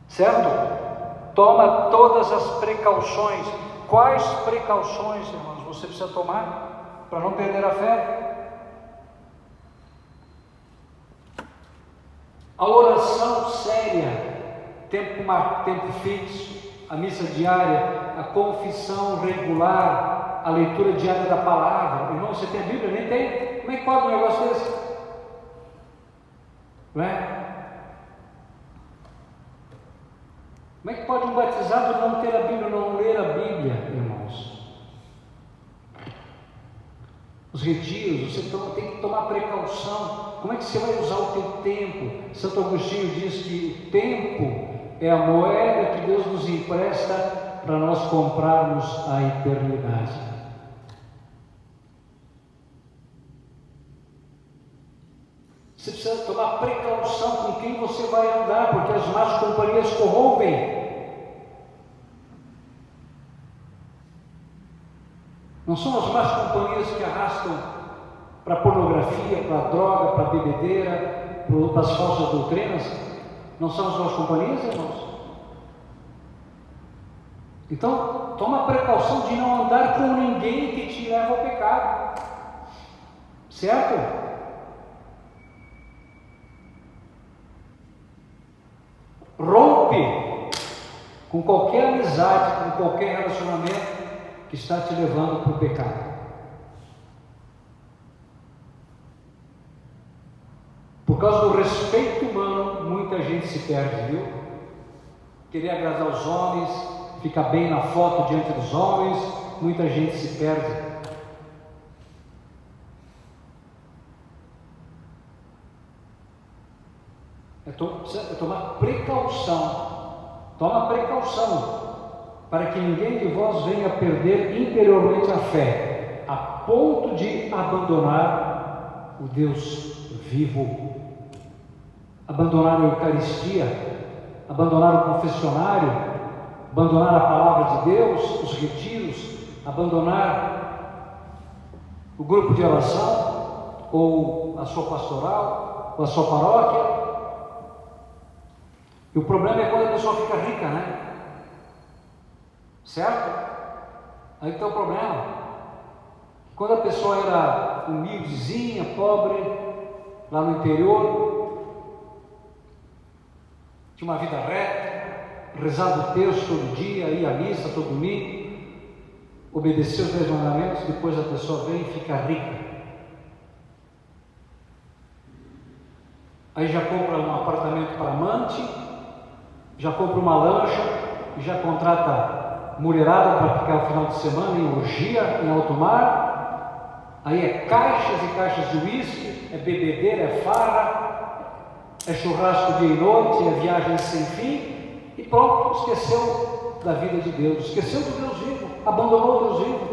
certo? Toma todas as precauções, Quais precauções, irmãos, você precisa tomar para não perder a fé? A oração séria, tempo fixo, a missa diária, a confissão regular, a leitura diária da palavra. Irmão, você tem a Bíblia? Nem tem? Como é que pode um negócio desse? Não é? Como é que pode um batizado não ter a Bíblia, não ler a Bíblia, irmãos? Os retiros, você tem que tomar precaução. Como é que você vai usar o teu tempo? Santo Agostinho diz que o tempo é a moeda que Deus nos empresta para nós comprarmos a eternidade. Você precisa tomar precaução com quem você vai andar, porque as más companhias corrompem. Não são as más companhias que arrastam para a pornografia, para a droga, para a bebedeira, para as falsas doutrinas? Não são as más companhias, irmãos? Então, toma precaução de não andar com ninguém que te leva ao pecado. Certo? Rompe com qualquer amizade, com qualquer relacionamento que está te levando para o pecado. Por causa do respeito humano, muita gente se perde, viu? Querer agradar os homens, ficar bem na foto diante dos homens, muita gente se perde. É tomar precaução. Toma precaução para que ninguém de vós venha perder interiormente a fé, a ponto de abandonar o Deus vivo, abandonar a Eucaristia, abandonar o confessionário, abandonar a palavra de Deus, os retiros, abandonar o grupo de oração, ou a sua pastoral, ou a sua paróquia. E o problema é quando a pessoa fica rica, né? Certo? Aí está o problema. Quando a pessoa era humildezinha, pobre, lá no interior, tinha uma vida reta, rezava o terço todo dia, ia à missa todo domingo, obedecia os 10 mandamentos, depois a pessoa vem e fica rica. Aí já compra um apartamento para amante, já compra uma lancha, já contrata mulherada para ficar o final de semana em orgia, em alto mar. Aí é caixas e caixas de uísque, é bebedeira, é farra, é churrasco dia e noite, é viagem sem fim, e pronto, esqueceu da vida de Deus, esqueceu do Deus vivo, abandonou o Deus vivo.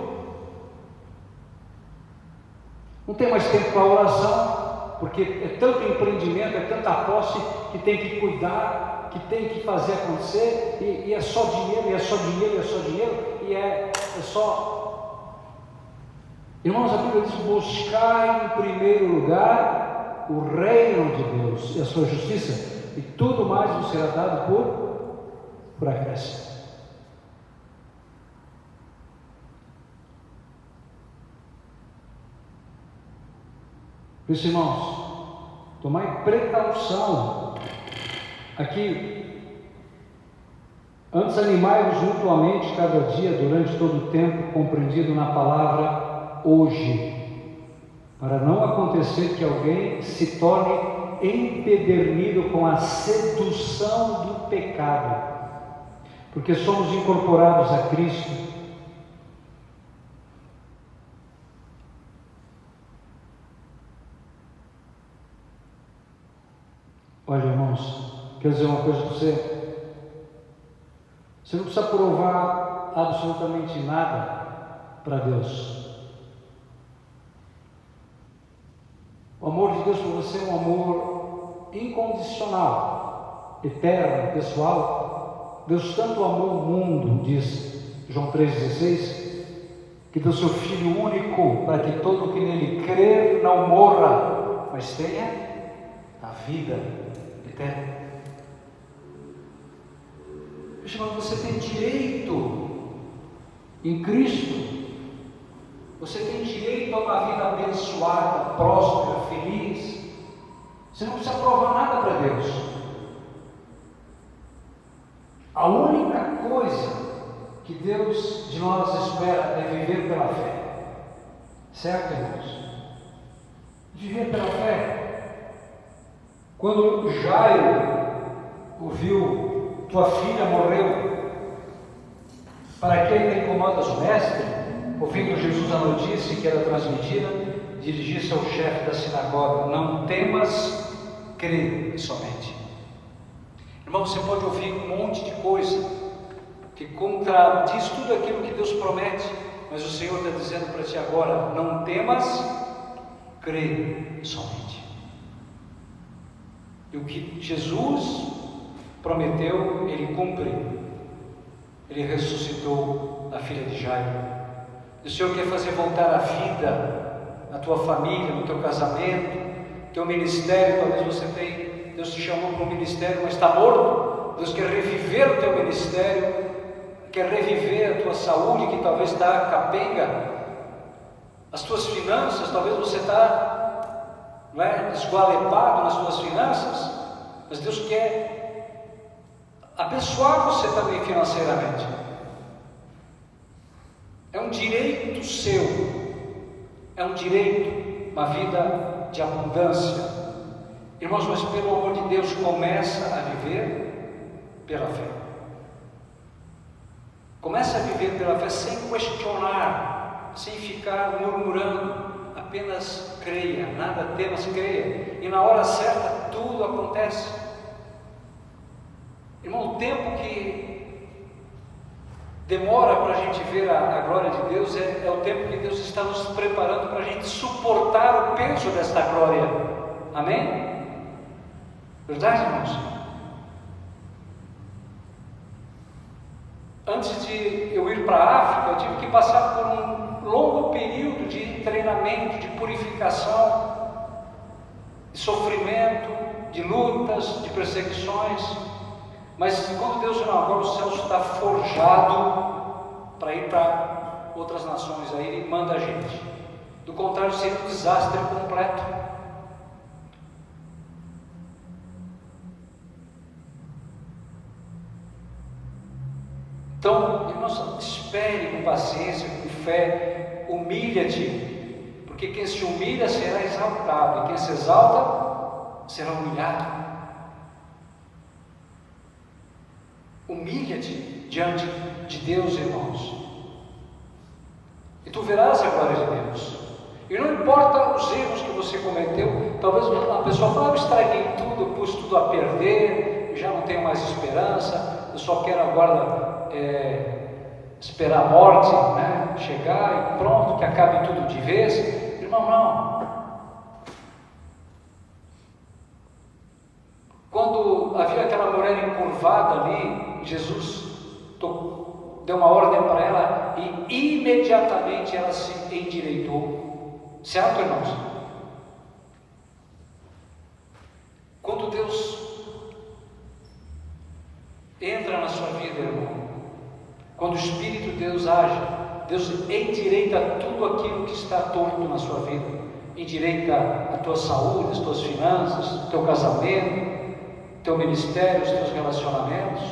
Não tem mais tempo para a oração, porque é tanto empreendimento, é tanta posse que tem que cuidar, que tem que fazer acontecer, e é só dinheiro, e é só dinheiro, e é só dinheiro, e é só... Irmãos, a Bíblia diz: buscai em primeiro lugar o reino de Deus e a sua justiça, e tudo mais vos será dado por acréscimo. Por isso, irmãos, tomai precaução. Aqui, antes animai-vos mutuamente cada dia, durante todo o tempo compreendido na palavra hoje, para não acontecer que alguém se torne empedernido com a sedução do pecado, porque somos incorporados a Cristo. Olha, irmãos, quero dizer uma coisa para você. Você não precisa provar absolutamente nada para Deus. O amor de Deus por você é um amor incondicional, eterno, pessoal. Deus tanto amou o mundo, diz João 3,16, que deu seu Filho único, para que todo o que nele crer não morra, mas tenha a vida eterna. Mas você tem direito Em Cristo, você tem direito a uma vida abençoada, próspera, feliz. Você não precisa provar nada para Deus. A única coisa que Deus de nós espera é viver pela fé. Certo, irmãos? Viver pela fé. Quando Jairo ouviu, tua filha morreu, para que ainda incomodas o mestre? Ouvindo Jesus a notícia que era transmitida, dirigiu-se ao chefe da sinagoga: não temas, crê somente. Irmão, você pode ouvir um monte de coisa que contradiz tudo aquilo que Deus promete, mas o Senhor está dizendo para ti agora: não temas, crê somente. E o que Jesus prometeu, Ele cumpre. Ele ressuscitou a filha de Jairo. O Senhor quer fazer voltar a vida na tua família, no teu casamento, teu ministério. Talvez você tenha, Deus te chamou para um ministério, mas está morto. Deus quer reviver o teu ministério, quer reviver a tua saúde, que talvez está capenga, as tuas finanças. Talvez você está esgualepado nas tuas finanças, mas Deus quer abençoar você também financeiramente. É um direito seu, é um direito, uma vida de abundância. Irmãos, mas pelo amor de Deus, começa a viver pela fé. Começa a viver pela fé sem questionar, sem ficar murmurando. Apenas creia, nada temas, creia. E na hora certa tudo acontece. Irmão, o tempo que demora para a gente ver a glória de Deus é o tempo que Deus está nos preparando para a gente suportar o peso desta glória. Amém? Verdade, irmãos? Antes de eu ir para a África, eu tive que passar por um longo período de treinamento, de purificação, de sofrimento, de lutas, de perseguições. Mas quando Deus diz: não, agora o céu está forjado para ir para outras nações, aí Ele manda a gente. Do contrário, seria um desastre completo. Então, irmãos, espere com paciência, com fé, humilha-te, porque quem se humilha será exaltado, e quem se exalta será humilhado. Humilha-te diante de Deus, irmãos, e tu verás a glória de Deus. E não importa os erros que você cometeu. Talvez a pessoa fale: eu estraguei tudo, pus tudo a perder, eu já não tenho mais esperança, eu só quero agora esperar a morte, chegar e pronto, que acabe tudo de vez. Irmão, não. Quando havia aquela mulher encurvada ali, Jesus deu uma ordem para ela e imediatamente ela se endireitou. Certo, irmãos? Quando Deus entra na sua vida, irmão, quando o Espírito de Deus age, Deus endireita tudo aquilo que está torto na sua vida. Endireita a tua saúde, as tuas finanças, o teu casamento, teu ministério, os teus relacionamentos.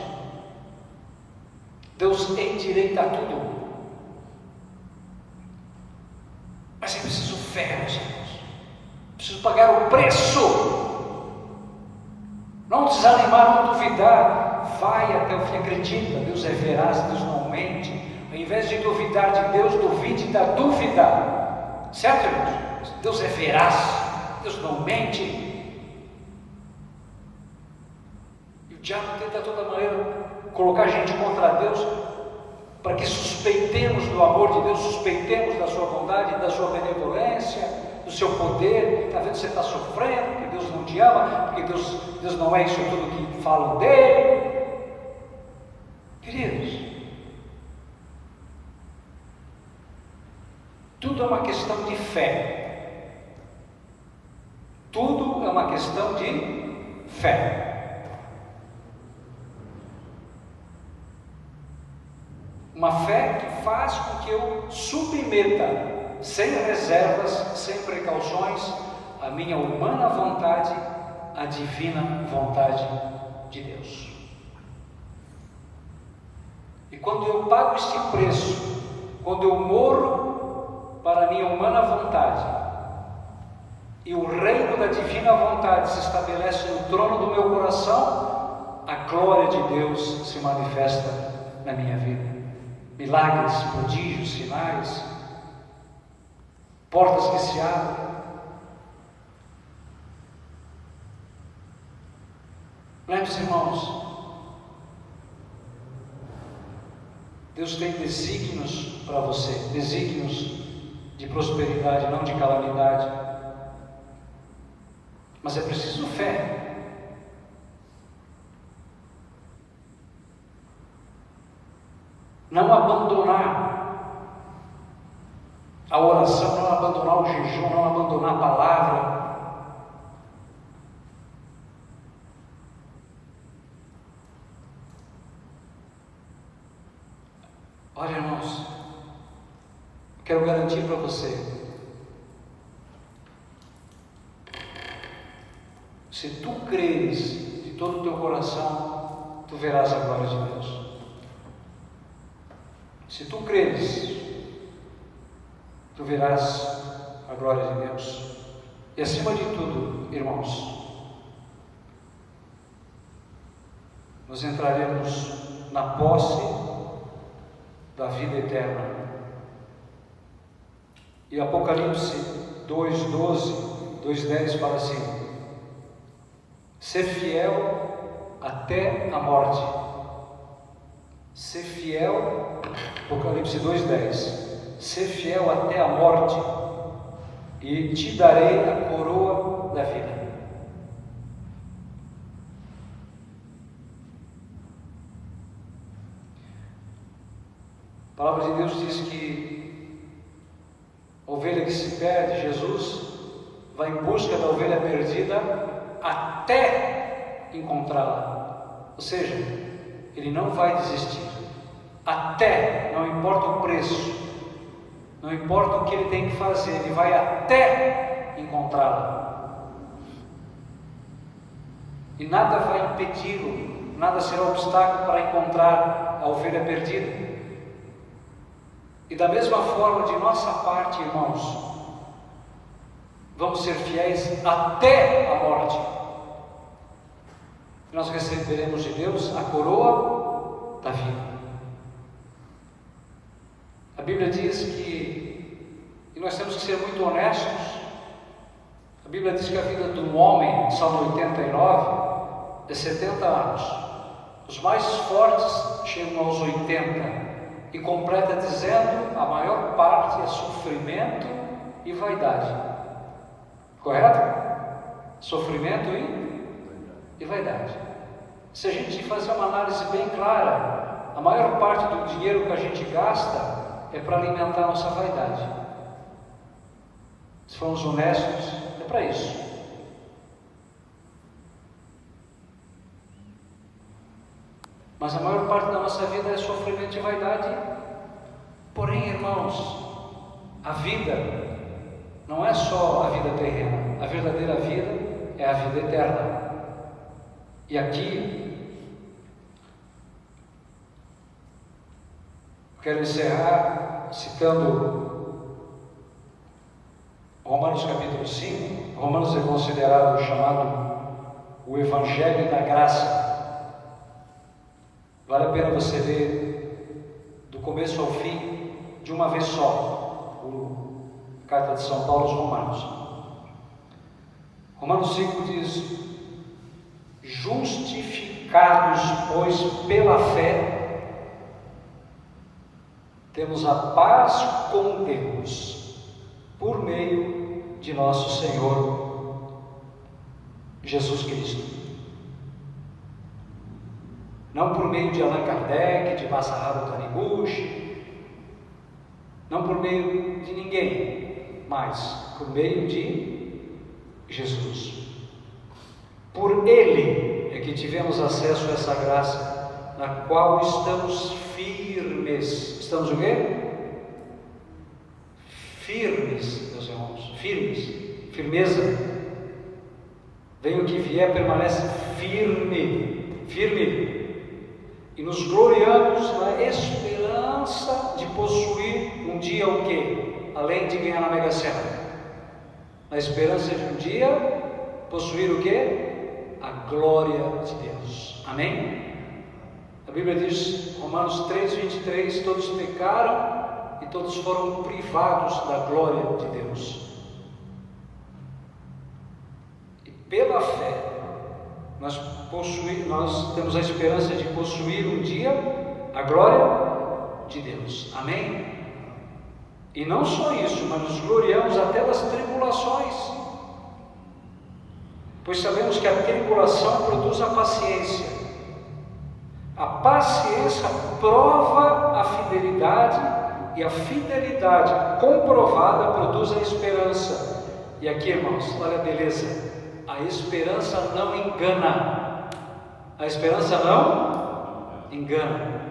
Deus endireita tudo. Mas é preciso fé, meus irmãos. Preciso pagar o preço. Não desanimar, não duvidar. Vai até o fim, acredita. Deus é veraz, Deus não mente. Ao invés de duvidar de Deus, duvide da dúvida. Certo, irmãos? Deus é veraz, Deus não mente. E o diabo tenta de toda maneira colocar a gente contra Deus, para que suspeitemos do amor de Deus, suspeitemos da sua bondade, da sua benevolência, do seu poder. Está vendo que você está sofrendo, porque Deus não te ama, porque Deus não é isso tudo que falam dele. Queridos, tudo é uma questão de fé. Tudo é uma questão de fé. Uma fé que faz com que eu submeta, sem reservas, sem precauções, a minha humana vontade à divina vontade de Deus. E quando eu pago este preço, quando eu morro para a minha humana vontade, e o reino da divina vontade se estabelece no trono do meu coração, a glória de Deus se manifesta na minha vida. Milagres, prodígios, sinais, portas que se abrem. Lembre-se, irmãos, Deus tem desígnios para você, desígnios de prosperidade, não de calamidade. Mas é preciso fé. Não abandonar a oração, não abandonar o jejum, não abandonar a palavra. Olha, irmãos, quero garantir para você, se tu creres de todo o teu coração, tu verás a glória de Deus. Se tu creres, tu verás a glória de Deus. E acima de tudo, irmãos, nós entraremos na posse da vida eterna. E Apocalipse 2:12, 2:10 fala assim: ser fiel até a morte. Ser fiel, Apocalipse 2:10, ser fiel até a morte, e te darei a coroa da vida. A palavra de Deus diz que a ovelha que se perde, Jesus vai em busca da ovelha perdida até encontrá-la. Ou seja, ele não vai desistir, até, não importa o preço, não importa o que ele tem que fazer, ele vai até encontrá-la. E nada vai impedi-lo, nada será obstáculo para encontrar a ovelha perdida. E da mesma forma, de nossa parte, irmãos, vamos ser fiéis até a morte. Nós receberemos de Deus a coroa da vida. A Bíblia diz que, e nós temos que ser muito honestos, a Bíblia diz que a vida de um homem, Salmo 89, é 70 anos. Os mais fortes chegam aos 80 e completa dizendo: a maior parte é sofrimento e vaidade. Correto? Sofrimento e vaidade. Se a gente fazer uma análise bem clara, a maior parte do dinheiro que a gente gasta é para alimentar a nossa vaidade. Se formos honestos, é para isso. Mas a maior parte da nossa vida é sofrimento e vaidade. Porém, irmãos, a vida não é só a vida terrena. A verdadeira vida é a vida eterna. E aqui quero encerrar citando Romanos capítulo 5. Romanos é considerado chamado o Evangelho da Graça. Vale a pena você ler do começo ao fim, de uma vez só, a carta de São Paulo aos Romanos. Romanos 5 diz: justificados, pois, pela fé, temos a paz com Deus, por meio de nosso Senhor Jesus Cristo. Não por meio de Allan Kardec, de Masaharu Taniguchi, não por meio de ninguém, mas por meio de Jesus. Por Ele é que tivemos acesso a essa graça, na qual estamos firmes. Estamos o quê? Firmes, meus irmãos, firmes, firmeza. Vem o que vier, permanece firme, firme. E nos gloriamos na esperança de possuir um dia o quê? Além de ganhar na Mega Sena. Na esperança de um dia possuir o quê? A glória de Deus. Amém? A Bíblia diz, Romanos 3:23, todos pecaram e todos foram privados da glória de Deus. E pela fé, nós temos a esperança de possuir um dia a glória de Deus. Amém? E não só isso, mas nos gloriamos até das tribulações, pois sabemos que a tribulação produz a paciência. A paciência prova a fidelidade, e a fidelidade comprovada produz a esperança. E aqui, irmãos, olha a beleza, a esperança não engana. A esperança não engana.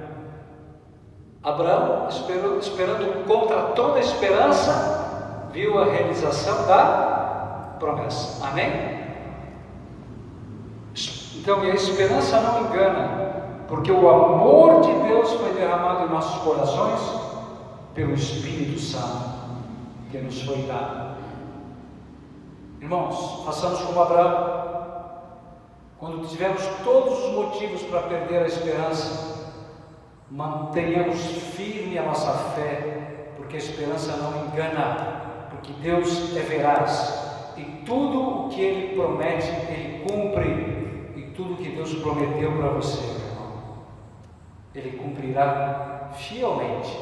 Abraão, esperando contra toda esperança, viu a realização da promessa. Amém? Então, e a esperança não engana, porque o amor de Deus foi derramado em nossos corações pelo Espírito Santo que nos foi dado. Irmãos, façamos como Abraão. Quando tivermos todos os motivos para perder a esperança, mantenhamos firme a nossa fé, porque a esperança não engana, porque Deus é veraz, e tudo o que Ele promete, Ele cumpre, e tudo o que Deus prometeu para você, meu irmão, Ele cumprirá fielmente.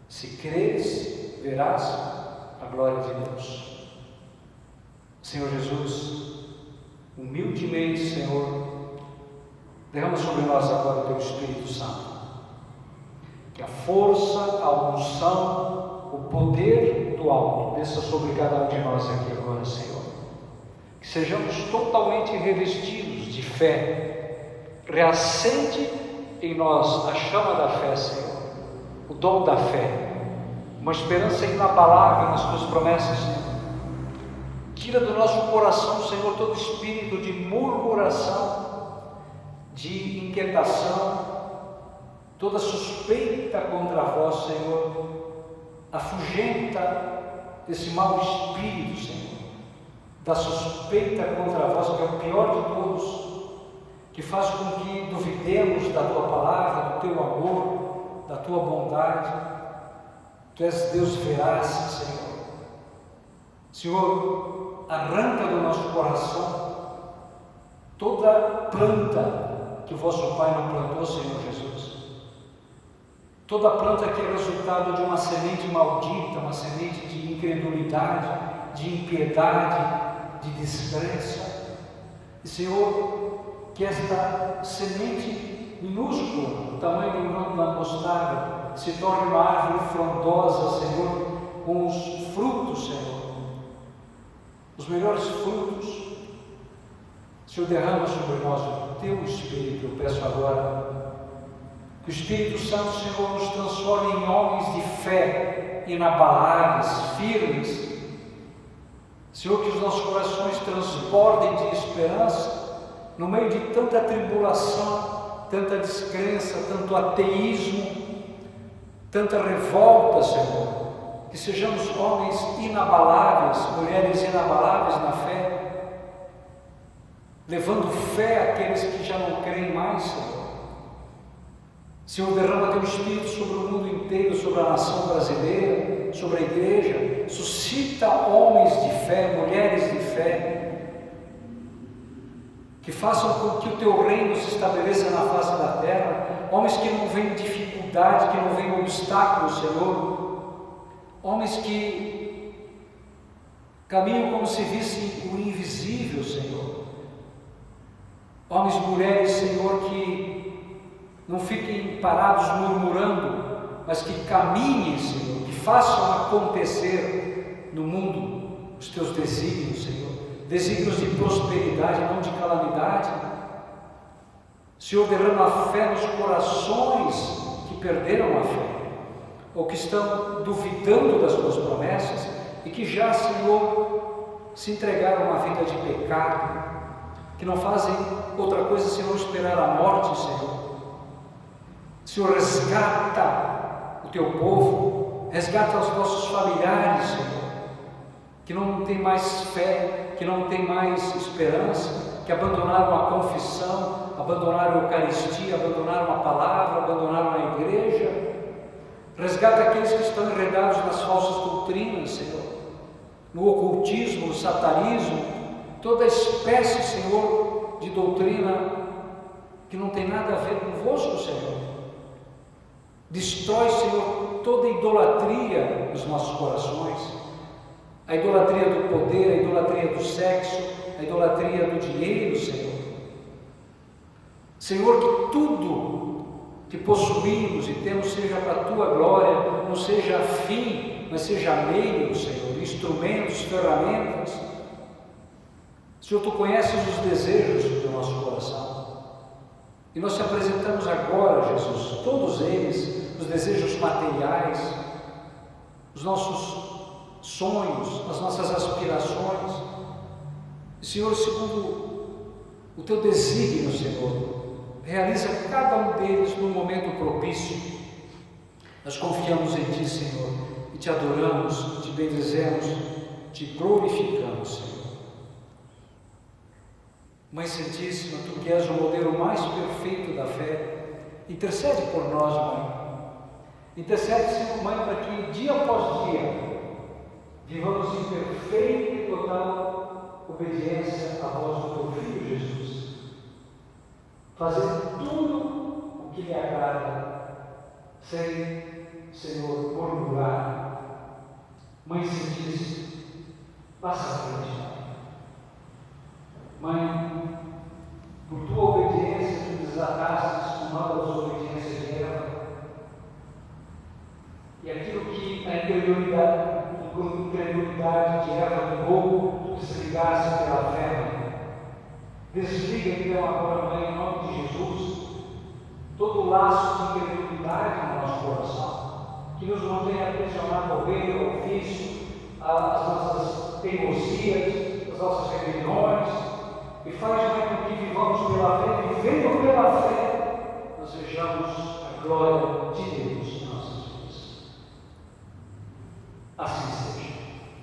Se creres, verás a glória de Deus. Senhor Jesus, humildemente, Senhor, derrama sobre nós agora o Teu Espírito Santo. Que a força, a unção, o poder do alto desça sobre cada um de nós aqui agora, Senhor. Que sejamos totalmente revestidos de fé. Reacende em nós a chama da fé, Senhor. O dom da fé. Uma esperança inabalável nas Tuas promessas, Senhor. Tira do nosso coração, Senhor, todo espírito de murmuração, de inquietação, toda suspeita contra vós, Senhor. Afugenta esse mau espírito, Senhor, da suspeita contra vós, que é o pior de todos, que faz com que duvidemos da Tua palavra, do Teu amor, da Tua bondade. Tu és Deus veraz, Senhor. Senhor, arranca do nosso coração toda planta que o vosso Pai não plantou, Senhor Jesus. Toda planta que é resultado de uma semente maldita, uma semente de incredulidade, de impiedade, de descrença. E, Senhor, que esta semente minúscula, do tamanho do grão da mostarda, se torne uma árvore frondosa, Senhor, com os frutos, Senhor, os melhores frutos. Senhor, derrama sobre nós o Teu Espírito. Eu peço agora que o Espírito Santo, Senhor, nos transforme em homens de fé, inabaláveis, firmes. Senhor, que os nossos corações transbordem de esperança no meio de tanta tribulação, tanta descrença, tanto ateísmo, tanta revolta, Senhor. Que sejamos homens inabaláveis, mulheres inabaláveis na fé, levando fé àqueles que já não creem mais, Senhor. Senhor, derrama Teu Espírito sobre o mundo inteiro, sobre a nação brasileira, sobre a igreja. Suscita homens de fé, mulheres de fé, que façam com que o Teu reino se estabeleça na face da terra. Homens que não veem dificuldade, que não veem obstáculos, Senhor. Homens que caminham como se vissem o invisível, Senhor. Homens e mulheres, Senhor, que não fiquem parados murmurando, mas que caminhem, Senhor, que façam acontecer no mundo os Teus desígnios, Senhor. Desígnios de prosperidade, não de calamidade. Senhor, derrama a fé nos corações perderam a fé, ou que estão duvidando das tuas promessas e que já, Senhor, se entregaram a uma vida de pecado, que não fazem outra coisa senão esperar a morte, Senhor. Senhor, resgata o teu povo, resgata os nossos familiares, Senhor, que não tem mais fé, que não tem mais esperança, que abandonaram a confissão, abandonaram a Eucaristia, abandonaram a palavra, abandonaram a igreja. Resgata aqueles que estão enredados nas falsas doutrinas, Senhor, no ocultismo, no satanismo, toda espécie, Senhor, de doutrina que não tem nada a ver convosco, Senhor. Destrói, Senhor, toda idolatria nos nossos corações, a idolatria do poder, a idolatria do sexo, a idolatria do dinheiro, Senhor. Senhor, que tudo que possuímos e temos seja para a Tua glória, não seja fim, mas seja meio, Senhor, instrumentos, ferramentas. Senhor, Tu conheces os desejos do nosso coração, e nós Te apresentamos agora, Jesus, todos eles, os desejos materiais, os nossos sonhos, as nossas aspirações. E, Senhor, segundo o Teu desígnio, Senhor, realiza cada um deles num momento propício. Nós confiamos em Ti, Senhor, e Te adoramos, Te bendizemos, Te glorificamos, Senhor. Mãe Santíssima, Tu que és o modelo mais perfeito da fé, intercede por nós, Mãe. Intercede, Senhor, Mãe, para que dia após dia vivamos em perfeita e total obediência à voz do Teu Filho Jesus, fazendo tudo o que lhe agrada, sem, Senhor, murmurar. Mãe Santíssima, passa a frente, Mãe, por Tua obediência, Tu desataste o mal da desobediência de Eva, e aquilo que a incredulidade de Eva negou, Tu desligaste pela fé. Desliga então agora, Mãe, em nome de Jesus, todo o laço de incredulidade no nosso coração, que nos mantenha aprisionados ao erro, ao vício, às nossas teimosias, às nossas rebeliões, e faz, Mãe, com que vivamos pela fé, e vivendo pela fé, nós vejamos a glória de Deus em nossas vidas. Assim seja.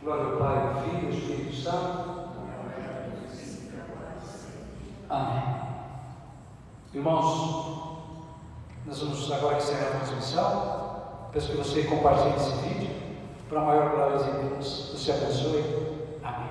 Glória ao Pai, ao Filho e ao Espírito Santo. Amém. Irmãos, nós vamos agora encerrar a transmissão. Peço que você compartilhe esse vídeo para a maior glória de Deus. Deus te abençoe. Amém.